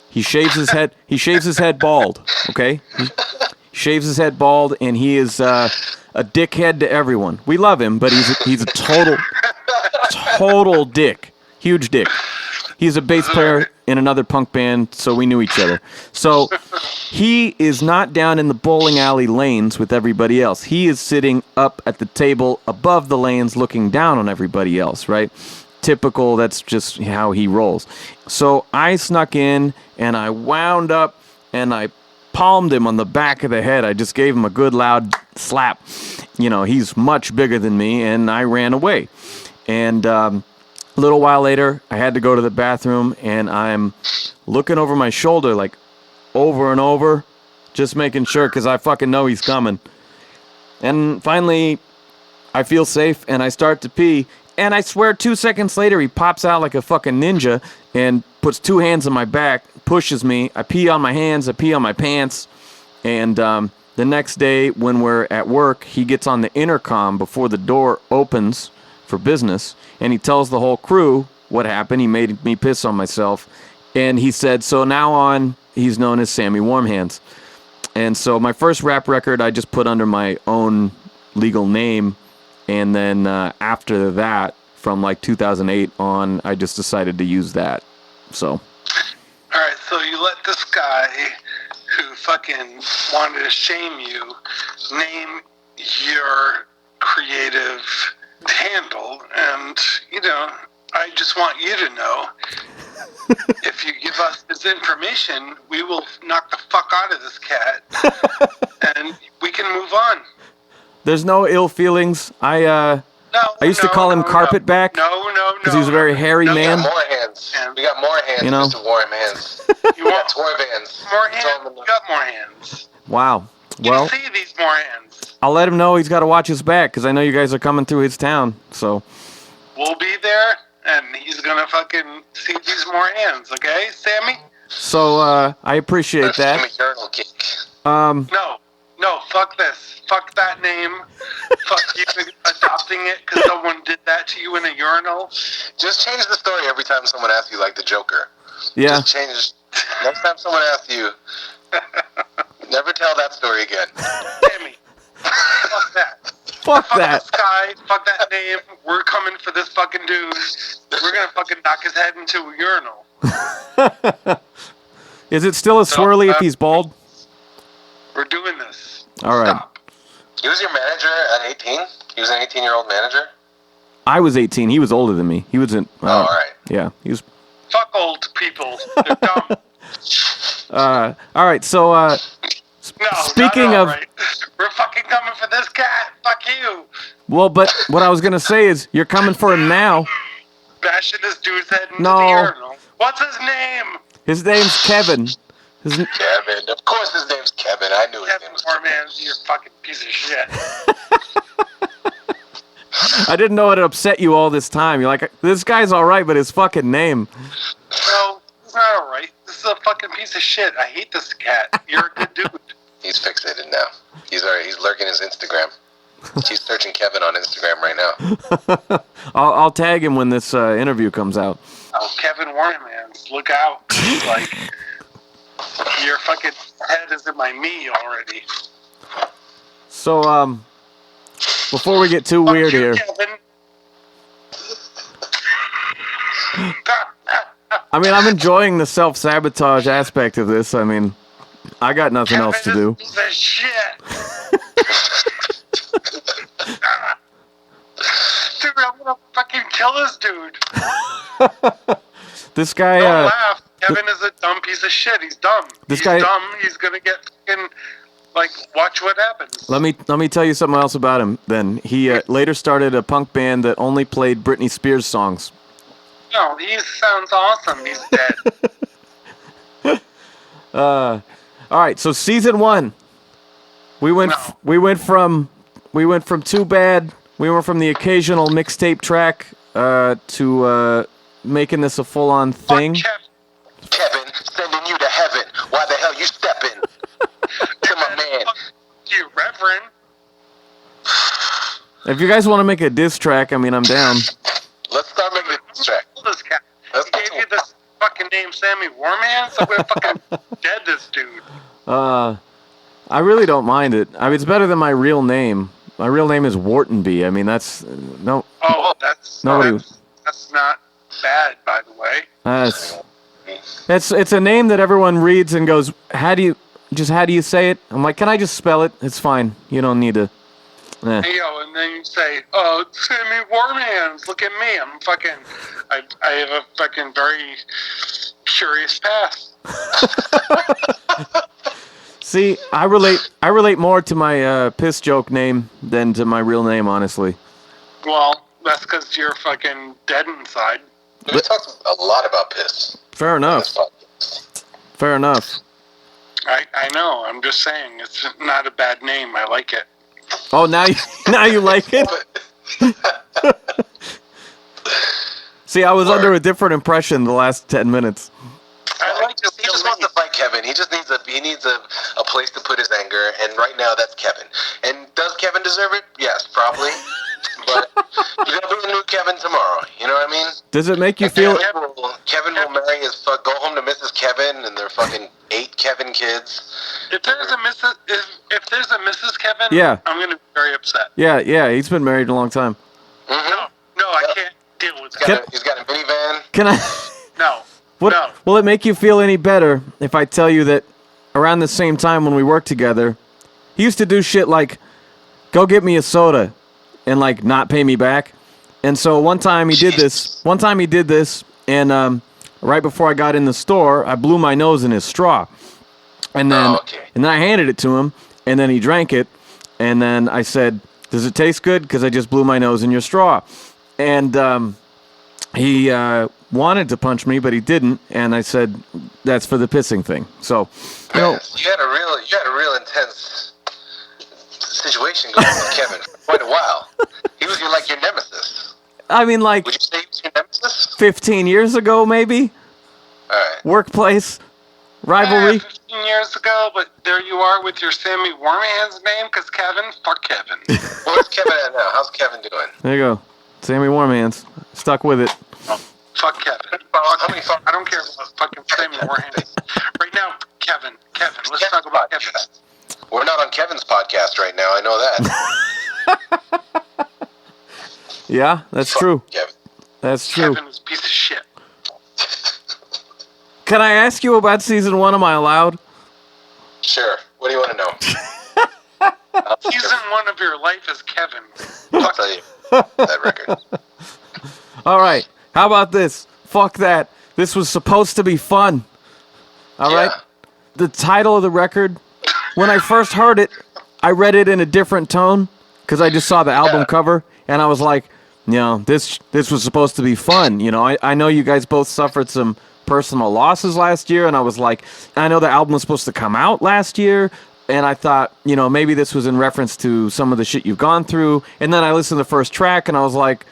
He shaves his head. He shaves his head bald. Okay. He shaves his head bald, and he is a dickhead to everyone. We love him, but he's a total dick. Huge dick. He's a bass player in another punk band, so we knew each other. So he is not down in the bowling alley lanes with everybody else. He is sitting up at the table above the lanes looking down on everybody else, right? Typical, that's just how he rolls. So I snuck in, and I wound up, and I palmed him on the back of the head. I just gave him a good loud slap. You know, he's much bigger than me, and I ran away. And a little while later, I had to go to the bathroom, and I'm looking over my shoulder, like, over and over, just making sure, because I fucking know he's coming. And finally, I feel safe, and I start to pee, and I swear 2 seconds later, he pops out like a fucking ninja and puts 2 hands on my back, pushes me. I pee on my hands, I pee on my pants, and the next day, when we're at work, he gets on the intercom before the door opens for business, and he tells the whole crew what happened. He made me piss on myself, and he said, so now on, he's known as Sammy Warm Hands. And so my first rap record, I just put under my own legal name, and then after that, from like 2008 on, I just decided to use that. So. All right, so you let this guy who fucking wanted to shame you name your creative handle, and, you know, I just want you to know, if you give us this information, we will knock the fuck out of this cat, and we can move on. There's no ill feelings. I used to call him Carpetback. No. Because he was a very hairy man. We got more hands. We got more hands, you know? Mr. Warm Hands. You want tour bands. more hands? We got more hands. Wow. You Well, can see these more hands. I'll let him know he's got to watch his back, because I know you guys are coming through his town. So. We'll be there, and he's gonna fucking see these more hands, okay, Sammy? So, I appreciate that. Give me a urinal kick. No, fuck this. Fuck that name. Fuck you adopting it because someone did that to you in a urinal. Just change the story every time someone asks you, like the Joker. Yeah. Just change. Next time someone asks you, never tell that story again. Sammy, fuck that. Fuck that. This guy, fuck that name. We're coming for this fucking dude. We're gonna fucking knock his head into a urinal. Is it still a swirly if he's bald? We're doing this. All right. Stop. He was your manager at 18? He was an 18-year-old manager? I was 18. He was older than me. He was in. All right. Yeah, he was. Fuck old people. They're dumb. All right. So, No, speaking not all of, right. We're fucking coming for this cat. Fuck you. well, but what I was gonna say is, you're coming for him now. Bashing this dude's head into No. the urinal. What's his name? His name's Kevin. Kevin. Of course his name's Kevin. I knew his Kevin name was Warm Kevin. Hands, you fucking piece of shit. I didn't know it upset you all this time. You're like, this guy's all right, but his fucking name. No, he's not alright. This is a fucking piece of shit. I hate this cat. You're a good dude. He's fixated now. He's already. He's lurking his Instagram. He's searching Kevin on Instagram right now. I'll tag him when this interview comes out. Oh, Kevin Warm Hands, look out. Like, your fucking head is in my knee already. So, before we get too Fuck weird you, here, Kevin. I mean, I'm enjoying the self-sabotage aspect of this. I mean, I got nothing Kevin else to do. is a piece of shit. Dude, I'm gonna fucking kill this dude. This guy, Don't laugh. Kevin is a dumb piece of shit. He's dumb. This guy- He's dumb. He's gonna get fucking, like, watch what happens. let me tell you something else about him. Then he later started a punk band that only played Britney Spears songs. No, he sounds awesome. He's dead. All right, so season 1, we went from Too Bad. We went from the occasional mixtape track to making this a full-on thing. Fuck Kevin, sending you to heaven. Why the hell you stepping? To my man. Fuck you, Reverend. If you guys want to make a diss track, I mean, I'm down. Let's start making this track. This cat. Let's He gave you this fucking name, Sammy Warm Hands. I'm gonna fucking dead this dude. I really don't mind it. I mean, it's better than my real name. My real name is Whartonby. I mean, that's no. Oh, that's Nobody- that's not bad, by the way. It's a name that everyone reads and goes, how do you say it? I'm like, can I just spell it? It's fine. You don't need to. Hey, yo, and then you say, "Oh, Sammy Warm Hands, look at me. I'm fucking. I have a fucking very curious past." See, I relate more to my piss joke name than to my real name, honestly. Well, that's because you're fucking dead inside. We talked a lot about piss. Fair on enough. this podcast. Fair enough. I know. I'm just saying, it's not a bad name. I like it. Oh, now you like it? See, I was under a different impression the last 10 minutes. I like He just wants to fight Kevin. He just needs a place to put his anger, and right now that's Kevin. And does Kevin deserve it? Yes, probably. But you're gonna be the new Kevin tomorrow. You know what I mean? Does it make you feel? Kevin will marry his go home to Mrs. Kevin, and their fucking 8 Kevin kids. If there's a Mrs. Kevin, Yeah. I'm gonna be very upset. Yeah, he's been married a long time. Mm-hmm. No, I can't deal with that. He's got a minivan. Can I? No. What, No. Will it make you feel any better if I tell you that around the same time when we worked together, he used to do shit like, go get me a soda and like not pay me back. And so one time he did this, and right before I got in the store, I blew my nose in his straw. And then, and then I handed it to him, and then he drank it. And then I said, does it taste good? Because I just blew my nose in your straw. And he wanted to punch me, but he didn't. And I said, that's for the pissing thing. So, you know, You had a real intense situation going on with Kevin for quite a while. He was like your nemesis. I mean, like Would you say he was your nemesis? 15 years ago, maybe? All right. Workplace rivalry. 15 years ago, but there you are with your Sammy Warm Hands name, because Kevin, fuck Kevin. Where's Kevin at now? How's Kevin doing? There you go. Sammy Warm Hands. Stuck with it. Fuck Kevin. I don't care about fucking Sammy Warm Hands. Right now, Kevin, let's talk about Kevin. We're not on Kevin's podcast right now. I know that. Yeah, that's Fuck true. Kevin. That's true. Kevin is a piece of shit. Can I ask you about season 1? Am I allowed? Sure. What do you want to know? Season 1 of your life is Kevin. I'll tell you. that record. All right. How about this? Fuck that. This was supposed to be fun. All right. The title of the record, when I first heard it, I read it in a different tone because I just saw the album cover, and I was like, this was supposed to be fun. I know you guys both suffered some personal losses last year, and I was like, I know the album was supposed to come out last year, and I thought, maybe this was in reference to some of the shit you've gone through, and then I listened to the first track, and I was like,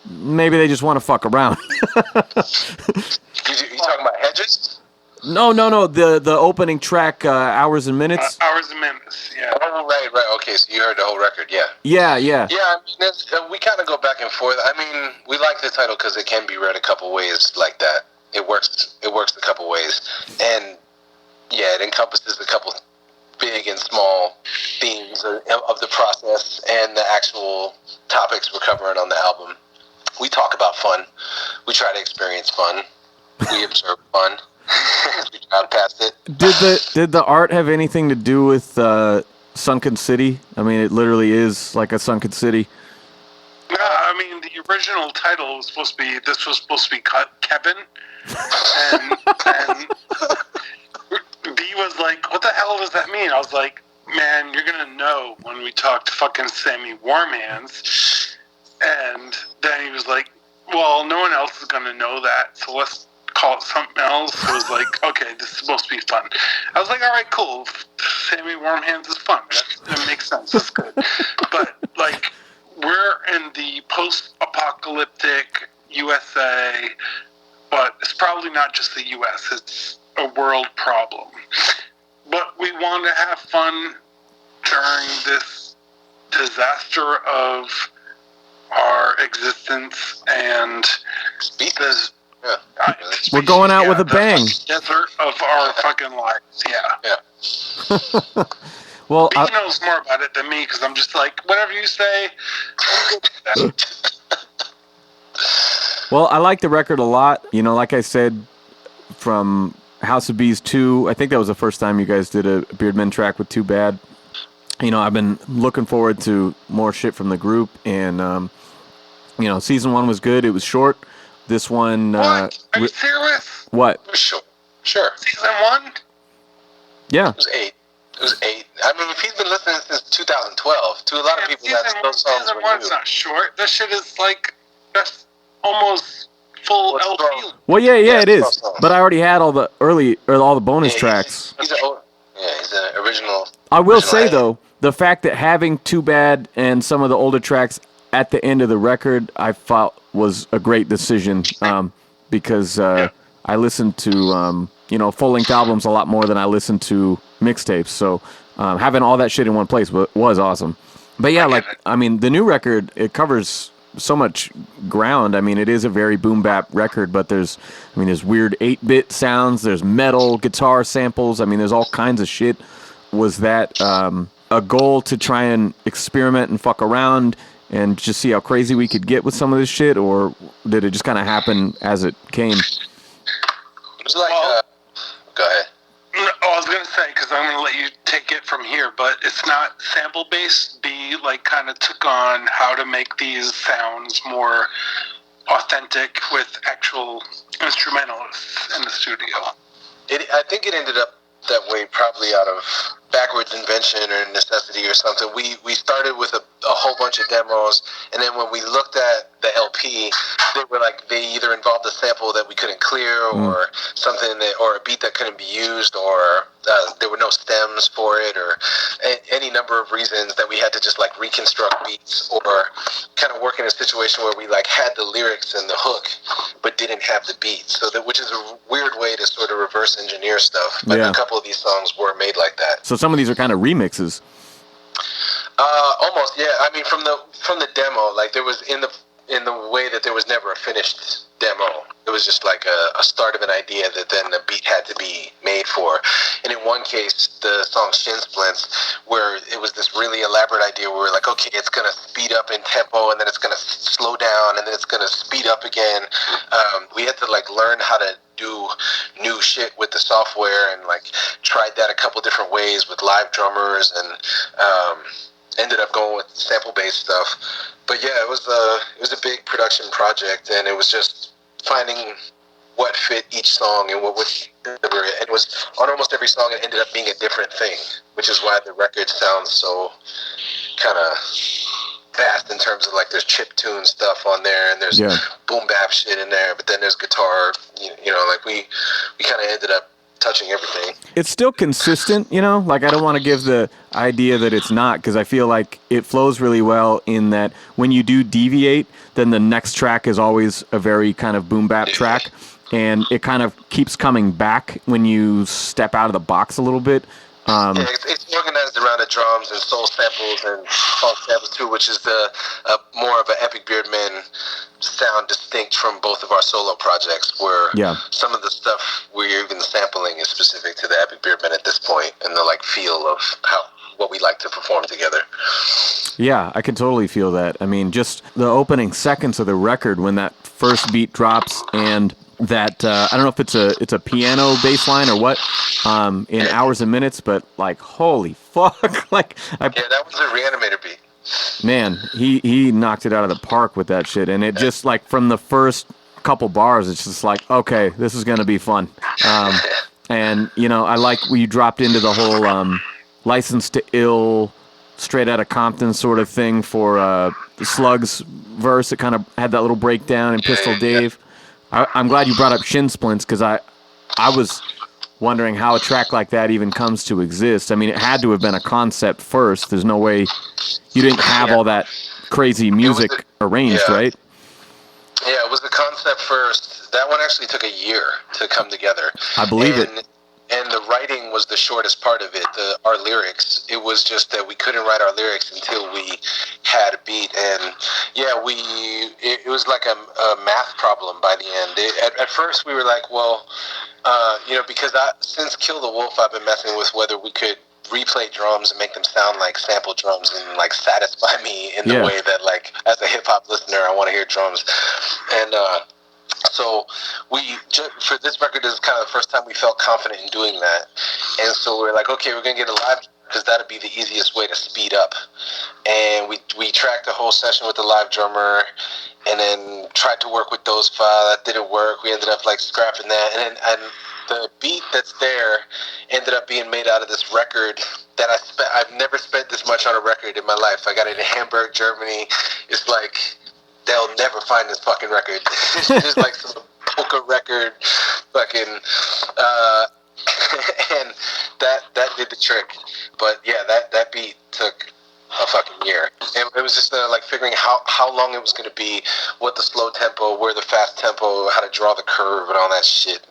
maybe they just want to fuck around. You talking about Hedges? No. The opening track, Hours and Minutes. Hours and Minutes, yeah. Oh, right. Okay, so you heard the whole record, yeah. Yeah. Yeah, I mean, we kind of go back and forth. I mean, we like the title because it can be read a couple ways like that. It works a couple ways. And, yeah, it encompasses a couple big and small themes of the process and the actual topics we're covering on the album. We talk about fun. We try to experience fun. We observe fun. We drive past it. Did the art have anything to do with Sunken City? I mean, it literally is like a sunken city. No, I mean the original title was supposed to be Kevin, and B was like, "What the hell does that mean?" I was like, "Man, you're gonna know when we talk to fucking Sammy Warm Hands." And then he was like, "Well, no one else is gonna know that, so let's call it something else." It was like, okay, this is supposed to be fun. I was like, all right, cool. Sammy Warm Hands is fun. That makes sense. That's good. But, like, we're in the post-apocalyptic USA, but it's probably not just the US. It's a world problem. But we want to have fun during this disaster of our existence, and this... Yeah. We're going out with a bang. Desert of our fucking lives, Yeah. Well, B knows more about it than me because I'm just like, whatever you say, I'm good with that. Well, I like the record a lot. Like I said, from House of Bees 2, I think that was the first time you guys did a Beardman track with Too Bad. I've been looking forward to more shit from the group, and season 1 was good. It was short. This one... What? Are you serious? What? Sure. Season 1? Yeah. It was 8. I mean, if he's been listening since 2012, to a lot of people, those songs Season were 1's new. not short. This shit is like, that's almost full LP. Well, yeah, it is. But I already had all the bonus tracks. He's an original. I will say, though, the fact that having Too Bad and some of the older tracks at the end of the record, I felt was a great decision, because I listened to full-length albums a lot more than I listened to mixtapes. So having all that shit in one place was awesome. But yeah, the new record, it covers so much ground. I mean, it is a very boom bap record, but there's weird 8-bit sounds, there's metal, guitar samples. I mean, there's all kinds of shit. Was that a goal to try and experiment and fuck around and just see how crazy we could get with some of this shit, or did it just kind of happen as it came? It was like, go ahead. No, I was going to say, because I'm going to let you take it from here, but it's not sample-based. B, kind of took on how to make these sounds more authentic with actual instrumentalists in the studio. I think it ended up that way probably out of backwards invention or necessity or something. We started with a whole bunch of demos, and then when we looked at the LP, they either involved a sample that we couldn't clear, or something or a beat that couldn't be used, or there were no stems for it, or any number of reasons that we had to just reconstruct beats, or kind of work in a situation where we had the lyrics and the hook but didn't have the beat. So which is a weird way to sort of reverse engineer stuff. But a couple of these songs were made like that. So some of these are kind of remixes. Almost, yeah. I mean, from the demo, there was in the way that there was never a finished demo. It was just a start of an idea that then the beat had to be made for. And in one case, the song Shin Splints, where it was this really elaborate idea where we're like, okay, it's going to speed up in tempo, and then it's going to slow down, and then it's going to speed up again. We had to learn how to do new shit with the software, and tried that a couple different ways with live drummers, and ended up going with sample-based stuff. But yeah, it was a big production project, and it was just finding what fit each song and what would deliver it. It was on almost every song. It ended up being a different thing, which is why the record sounds so kind of fast in terms of like there's chip tune stuff on there, and there's boom bap shit in there, but then there's guitar. You know, like we kind of ended up touching everything. It's still consistent, you know? Like, I don't want to give the idea that it's not, because I feel like it flows really well in that when you do deviate, then the next track is always a very kind of boom bap track, and it kind of keeps coming back when you step out of the box a little bit. Yeah, it's organized around the drums and soul samples and funk samples too, which is more of an Epic Beardman sound distinct from both of our solo projects, where some of the stuff we're even sampling is specific to the Epic Beardman at this point, and the like feel of what we like to perform together. Yeah, I can totally feel that. I mean, just the opening seconds of the record when that first beat drops, and that I don't know if it's a piano bass line or what in Hours and Minutes, but like, holy fuck. Like, that was a Reanimator beat. Man, he knocked it out of the park with that shit, and it just like from the first couple bars, it's just like, okay, this is gonna be fun. And you know, I like when you dropped into the whole License to Ill, Straight Outta Compton sort of thing for the Slugs verse. It kind of had that little breakdown in Pistol Dave. I'm glad you brought up Shin Splints, because I was wondering how a track like that even comes to exist. I mean, it had to have been a concept first. There's no way you didn't have all that crazy music arranged, right? Yeah, it was the concept first. That one actually took a year to come together. I believe it. And the writing was the shortest part of it. Our lyrics, it was just that we couldn't write our lyrics until we had a beat. And yeah, it was like a math problem by the end. At first we were like, well, you know, because since Kill the Wolf, I've been messing with whether we could replay drums and make them sound like sample drums and like satisfy me in the way that, like, as a hip hop listener, I want to hear drums. And so for this record, this is kind of the first time we felt confident in doing that. And so we're like, okay, we're going to get a live, because that'd be the easiest way to speed up. And we tracked the whole session with the live drummer, and then tried to work with those files. That didn't work. We ended up like scrapping that. And the beat that's there ended up being made out of this record that I've never spent this much on a record in my life. I got it in Hamburg, Germany. It's like, they'll never find this fucking record. It's just like some polka record, fucking, and that did the trick. But yeah, that beat took a fucking year. And it was just like figuring how long it was going to be, what the slow tempo, where the fast tempo, how to draw the curve and all that shit.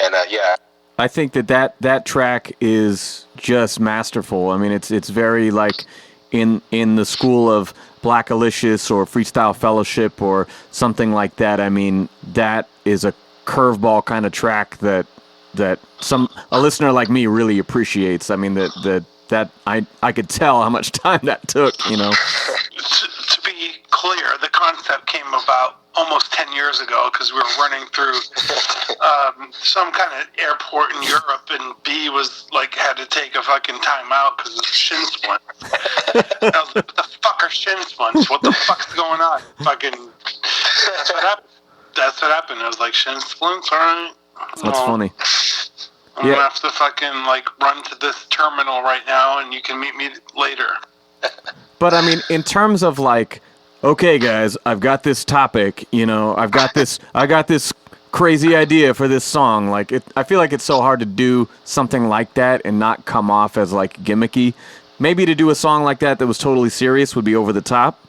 And yeah. I think that track is just masterful. I mean, it's very like in the school of Black Alicious or Freestyle Fellowship or something like that. I mean, that is a curveball kind of track that a listener like me really appreciates. I mean, that I could tell how much time that took, you know. To be clear, the concept came about almost 10 years ago, because we were running through some kind of airport in Europe, and B was like, had to take a fucking time out because of shin splint. I was like, what the fuck are shin splints? What the fuck's going on? Fucking, that's what happened. I was like, shin splints? All right. That's funny. I'm going to have to fucking like run to this terminal right now, and you can meet me later. But I mean, in terms of like, okay, guys, I've got this topic, you know, I got this crazy idea for this song. Like, I feel like it's so hard to do something like that and not come off as like gimmicky. Maybe to do a song like that was totally serious would be over the top,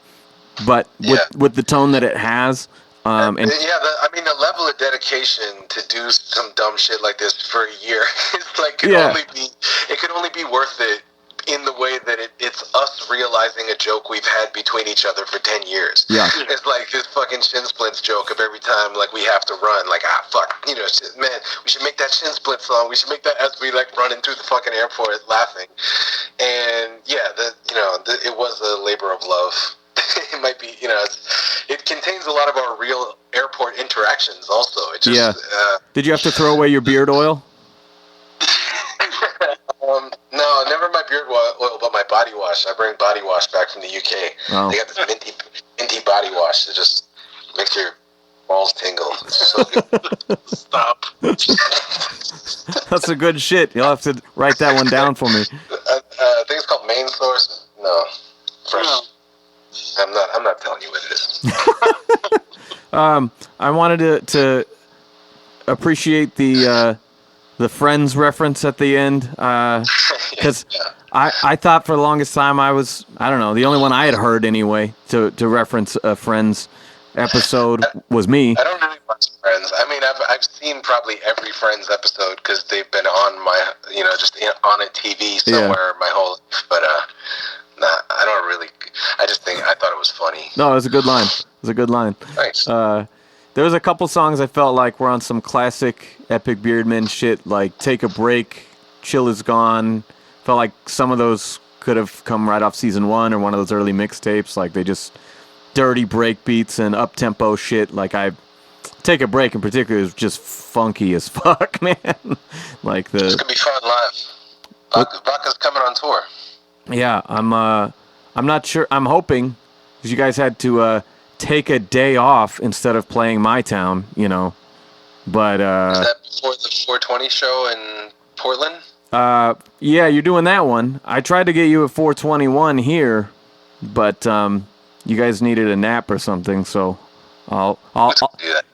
but with the tone that it has. I mean, the level of dedication to do some dumb shit like this for a year, it's like it could only be worth it in the way that it's us realizing a joke we've had between each other for 10 years. Yeah. It's like this fucking shin splints joke of every time like we have to run, like, fuck, you know, shit, man, we should make that shin split song. We should make that as we like running through the fucking airport laughing. And yeah, it was a labor of love. It might be, you know, it contains a lot of our real airport interactions also. It just, Did you have to throw away your beard oil? No, never my beard oil, but my body wash. I bring body wash back from the UK. Oh. They got this minty body wash that just makes your balls tingle. It's so good. Stop. That's a good shit. You'll have to write that one down for me. I think it's called Main Source. No, fresh. No. I'm not telling you what it is. I wanted to appreciate the Friends reference at the end, because I thought for the longest time I don't know, the only one I had heard anyway to reference a Friends episode was me. I don't really watch Friends. I mean, I've seen probably every Friends episode because they've been on my, on a TV somewhere my whole life. But nah, I don't really. I thought it was funny. No, it was a good line. It was a good line. Thanks. There was a couple songs I felt like were on some classic Epic Beardman shit, like Take a Break, Chill Is Gone. Felt like some of those could have come right off season 1 or one of those early mixtapes. Like they just dirty break beats and up-tempo shit. Like Take a Break in particular is just funky as fuck, man. Like it's gonna be fun live. Vodka's coming on tour. Yeah, I'm not sure. I'm hoping, because you guys had to take a day off instead of playing My Town, But is that before the 420 show in Portland? Yeah, you're doing that one. I tried to get you at 421 here, but you guys needed a nap or something, so I'll do that.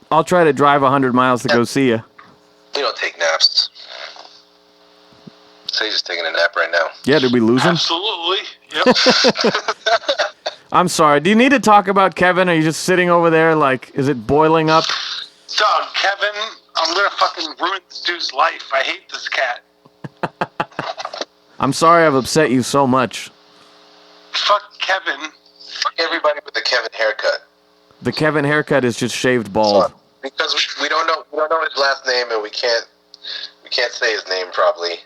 I'll try to drive 100 miles to go see you. You don't take naps. So you're just taking a nap right now. Yeah, did we lose him? Absolutely. Yep. I'm sorry. Do you need to talk about Kevin? Are you just sitting over there like, is it boiling up? Dog, Kevin, I'm gonna fucking ruin this dude's life. I hate this cat. I'm sorry I've upset you so much. Fuck Kevin. Fuck everybody with the Kevin haircut. The Kevin haircut is just shaved bald. Because we don't know his last name, and we can't say his name probably.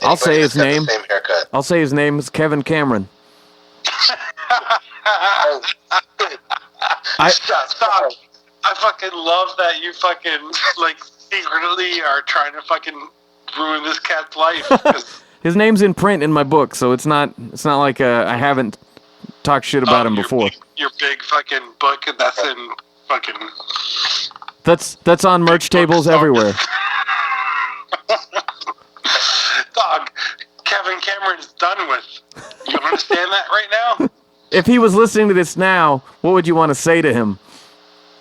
I'll say his name. The same haircut. I'll say his name is Kevin Cameron. Stop. I fucking love that you fucking secretly are trying to fucking ruin this cat's life. His name's in print in my book, so it's not like I haven't talked shit about him before. Your big fucking book, and that's in fucking. That's on merch tables everywhere. Dog, Kevin Cameron's done with. You understand that right now? If he was listening to this now, what would you want to say to him?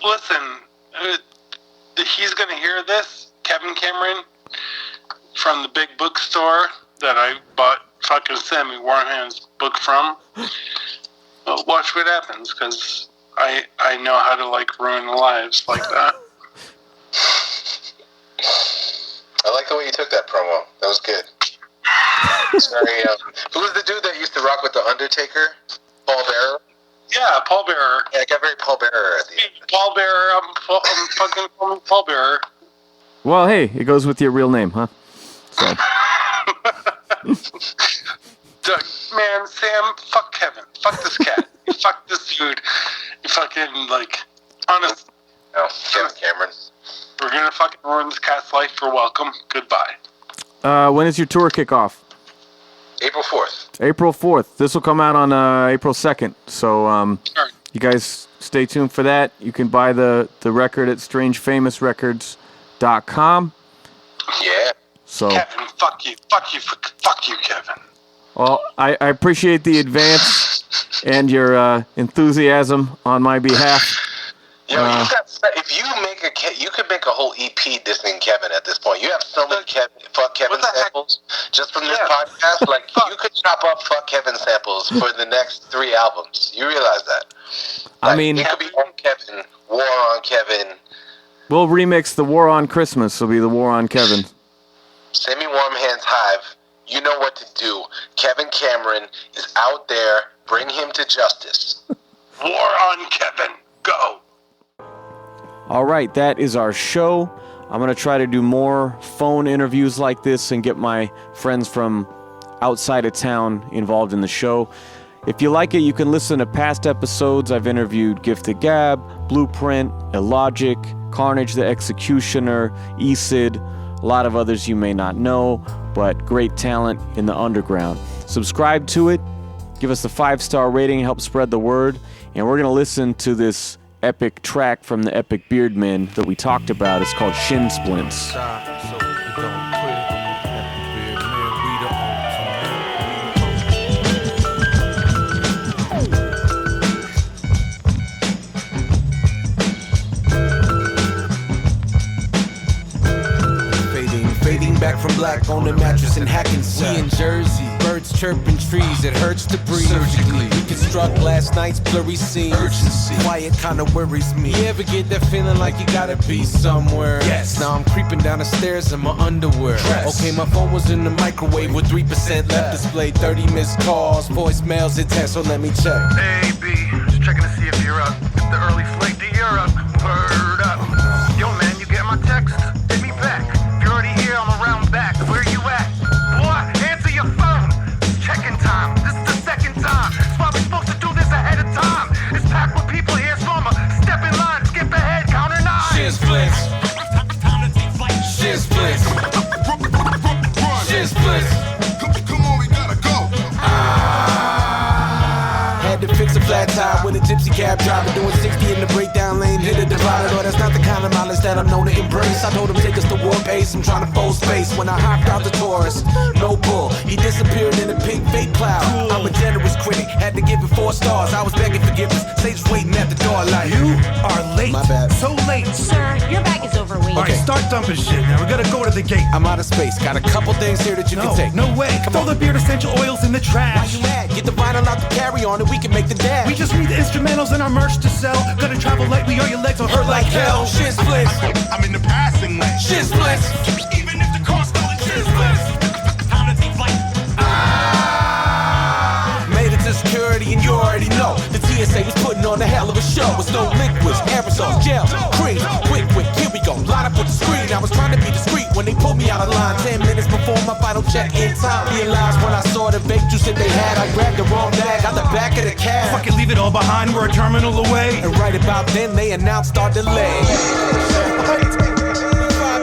Listen, he's going to hear this, Kevin Cameron, from the big bookstore that I bought fucking Sammy Warm Hands book from. Well, watch what happens, because I know how to, ruin lives like that. I like the way you took that promo. That was good. Sorry, who was the dude that used to rock with The Undertaker? Paul Bearer? Yeah, Paul Bearer. Yeah, I got very Paul Bearer at the end. Paul Bearer, I'm fucking calling Paul Bearer. Well, hey, it goes with your real name, huh? So. Man, Sam, fuck Kevin. Fuck this cat. Fuck this dude. You fucking, honest. No, Kevin Cameron. We're gonna fucking ruin this cat's life for welcome. Goodbye. When is your tour kick off? April 4th. April 4th. This will come out on April 2nd. So you guys stay tuned for that. You can buy the record at strangefamousrecords.com. Yeah. So Kevin, fuck you, Kevin. Well, I appreciate the advance and your enthusiasm on my behalf. Yo, if you could make a whole EP dissing Kevin at this point. You have so many fuck Kevin samples just from this podcast. You could chop up fuck Kevin samples for the next 3 albums. You realize that? I mean, it could be on Kevin, War on Kevin. We'll remix the War on Christmas. It'll be the War on Kevin. Sammy Warm Hands Hive. You know what to do. Kevin Cameron is out there. Bring him to justice. War on Kevin. Go. All right, that is our show. I'm going to try to do more phone interviews like this and get my friends from outside of town involved in the show. If you like it, you can listen to past episodes. I've interviewed Gifted Gab, Blueprint, Illogic, Carnage the Executioner, Esid, a lot of others you may not know, but great talent in the underground. Subscribe to it, give us a 5-star rating, help spread the word, and we're going to listen to this epic track from the Epic Beardmen that we talked about. It's called Shin Splints. Fading back from black on the mattress in Hackensack. We in Jersey, birds chirping trees, it hurts to breathe. Surgically, reconstruct last night's blurry scenes. Urgency, quiet kinda worries me. You ever get that feeling like you gotta be somewhere? Yes. Now I'm creeping down the stairs in my underwear. Okay, my phone was in the microwave with 3% left. Displayed 30 missed calls, voicemails, it's so let me check. Hey B, just checking to see if you're up. If the early flight to Europe, word up. Yo man, you get my text? Hit me back. You're already here, I'm around back. Where you at? Boy, answer your phone. It's check-in time. This is the second time. That's why we're supposed to do this ahead of time. It's packed with people here, so I'ma step in line, skip ahead, counter 9. Shin splits. Shin splits. Shin splits. Come on, we gotta go. Had to fix a flat tire with a gypsy cab driver doing 60 in the breakdown lane. Hit a divider, no, that's not the kind of mileage that I'm known to embrace. I told him take us to war pace, I'm trying to fold space. When I hopped out the Taurus, no bull, he disappeared in a pink fake cloud. I'm a generous critic, had to give it 4 stars. I was begging forgiveness, Sage's waiting at the door like You are late. My bad. So late. Sir, your bag is overweight. Alright, start dumping shit. Now we gotta go to the gate. I'm out of space, got a couple things here that you can take. No way. Come Throw on. the beard essential oils in the Why trash. you mad? Get the vinyl out the carry-on and we can make the dash. We just need the instrumentals and our merch to sell. Gotta travel lightly or your legs will hurt like hell. Shin splits. I'm in the passing lane. Shin splits. Even if the car's stolen, shit splits. Time to take flight. Made it to security and you already know the TSA was putting on a hell of a show. It's no liquids, aerosols, gel, cream. Quick, here we go. Line up with the screen. I was trying to be discreet when they pulled me out of line. 10 minutes before my final check-in time. Realized when I saw the vape juice that they had, I grabbed the wrong bag out the back of the cab. Fucking leave it all behind, we're a terminal away. And right about then they announced our delay.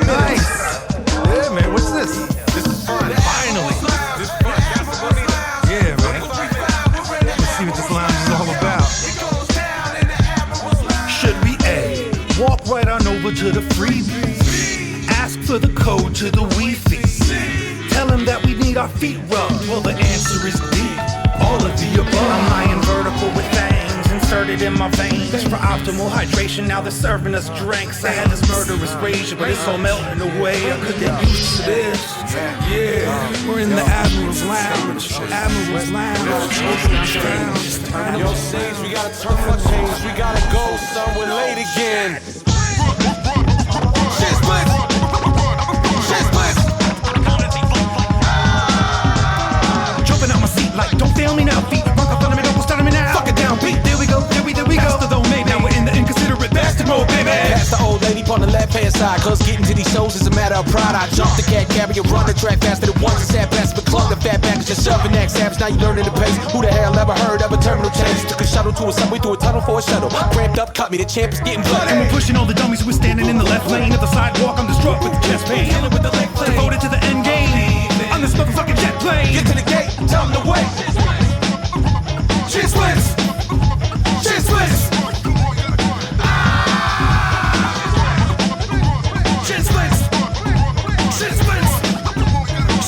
Nice. Yeah, man, what's this? This is fun. Finally. Yeah, man. Let's see what this lounge is all about. Should we A, walk right on over to the freebie? Ask for the code to the Wi-Fi. Tell him that we need our feet rubbed. Well, the answer is D. All of the above. I'm lying vertical with fangs inserted in my veins for optimal hydration. Now they're serving us drinks. I had this murderous rage, but it's all melting away. I could get used to this. Yeah, we're in the Admiral's Lounge. Admiral's Lounge. Yo, Sage, we gotta turn for change. We gotta go, son, we're late again. Shit splits. Shit splits. Jumping out my seat like, don't fail me now, feet. Rock up under me, don't start me now. Fuck it down, beat. There we go, there we go. Faster though, maybe. Now we're in the inconsiderate bastard mode, baby. Pass the old lady on the left-hand side, cause getting to these shows is a matter of pride. I jump the cat carrier, run the track faster than once. It's that fast, but club the fat back is just shoving that savage. Now you learning the pace. Who the hell ever heard of a terminal change? Took a shuttle to a subway through a tunnel for a shuttle. Cramped up, cut me, the champ is getting bloody. And we're pushing all the dummies who are standing in the left lane of the sidewalk. I'm distraught with the chest pain. Killing with the leg play. Devoted to the end game. On this motherfucking jet plane. Get to the gate, tell them to wait. Shit splits. Shit splits. Shit splits. Shit splits. Shit splits.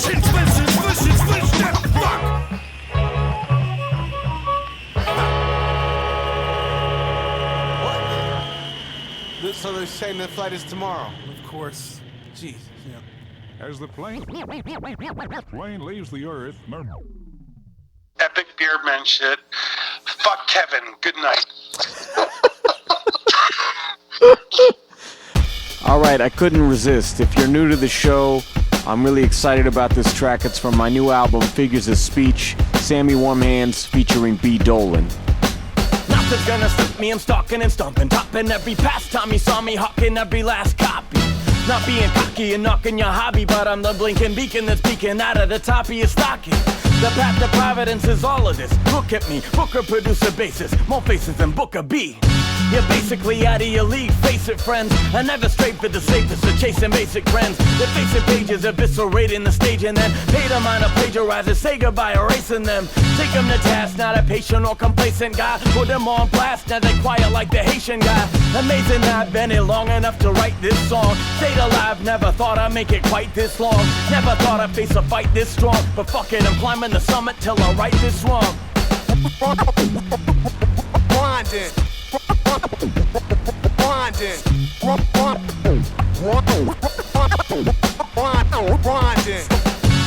Shit splits. Shit splits. Shit fuck. So they're saying the flight is tomorrow. Of course. Jeez. Yeah. As the plane leaves the earth, Epic Beardman shit. Fuck Kevin. Good night. All right, I couldn't resist. If you're new to the show, I'm really excited about this track. It's from my new album, Figures of Speech, Sammy Warm Hands featuring B. Dolan. Nothing's gonna stop me, I'm stalking and stomping, topping every past time you saw me hawking every last copy. Not being cocky and knocking your hobby, but I'm the blinking beacon that's peeking out of the top of your stocking. The path to Providence is all of this. Look at me, Booker producer basis, more faces than Booker B. You're basically out of your league, face basic friends. I never strayed for the safest of chasing basic trends. They're facing pages, eviscerating the stage, and then pay the mind of plagiarizers, say goodbye, erasing them. Take them to task, not a patient or complacent guy. Put them on blast, now they quiet like the Haitian guy. Amazing I've been here long enough to write this song. Stayed alive, never thought I'd make it quite this long. Never thought I'd face a fight this strong. But fuck it, I'm climbing the summit till I right this wrong. Grinding. Grinding.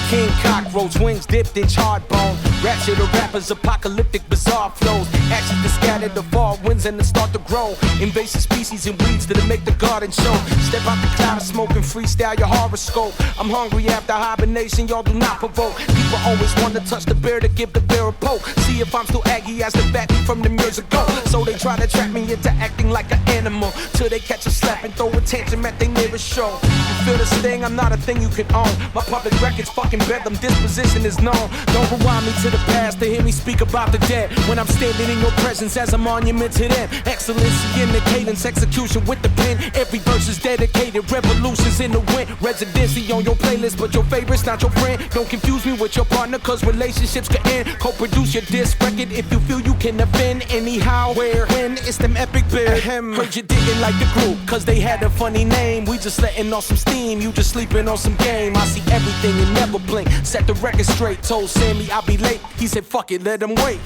King cockroach, wings dipped in charred bone. Ratchet of rappers, apocalyptic, bizarre flows. Actions to scatter the fall winds and to start to grow. Invasive species and weeds that'll make the garden show. Step out the cloud of smoke and freestyle your horoscope. I'm hungry after hibernation, y'all do not provoke. People always want to touch the bear to give the bear a poke. See if I'm still aggy as the fatty from them years ago. So they try to trap me into acting like an animal, till they catch a slap and throw a tantrum at their nearest show. You feel this thing? I'm not a thing you can own. My public record's fucking bedlam, disposition is known. Don't rewind me to the past to hear me speak about the dead. When I'm standing in your presence as a monument to them. Excellency in the cadence, execution with the pen. Every verse is dedicated, revolutions in the wind. Residency on your playlist, but your favorite's not your friend. Don't confuse me with your partner, cause relationships can end. Co-produce your disc record if you feel you can offend. Anyhow, where, when, it's them epic bears. Heard you didn't like the group, cause they had a funny name. We just letting off some steam, you just sleeping on some game. I see everything and never blink. Set the record straight, told Sammy I'll be late. He said fuck it, let him wait.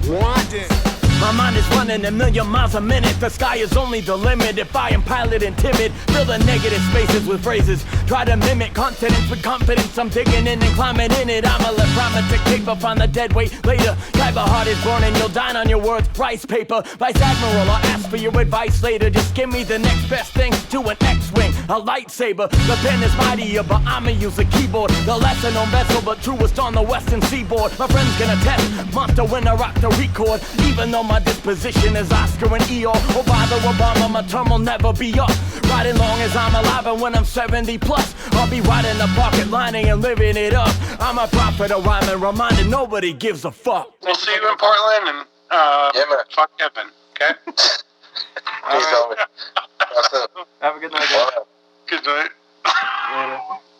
Grinding. My mind is running a million miles a minute. The sky is only the limit. If I am pilot and timid, fill the negative spaces with phrases. Try to mimic continents with confidence. I'm digging in and climbing in it. I'm a electrometric paper, find the dead weight later. Kyber heart is born and you'll dine on your words. Rice paper, Vice Admiral, I'll ask for your advice later. Just give me the next best thing to an X-Wing, a lightsaber. The pen is mightier, but I'ma use a keyboard. The lesser known vessel, but truest on the western seaboard. My friends can attest, monster when I rock the record. Even though my disposition is Oscar and Eeyore, or by the Obama, my term will never be up. Riding long as I'm alive, and when I'm 70 plus, I'll be riding the pocket lining and living it up. I'm a prophet of rhyming, reminding nobody gives a fuck. We'll see you in Portland, and Yeah, man. fuck Evan, okay? Peace out. Have a good night, guys. Good night. Later.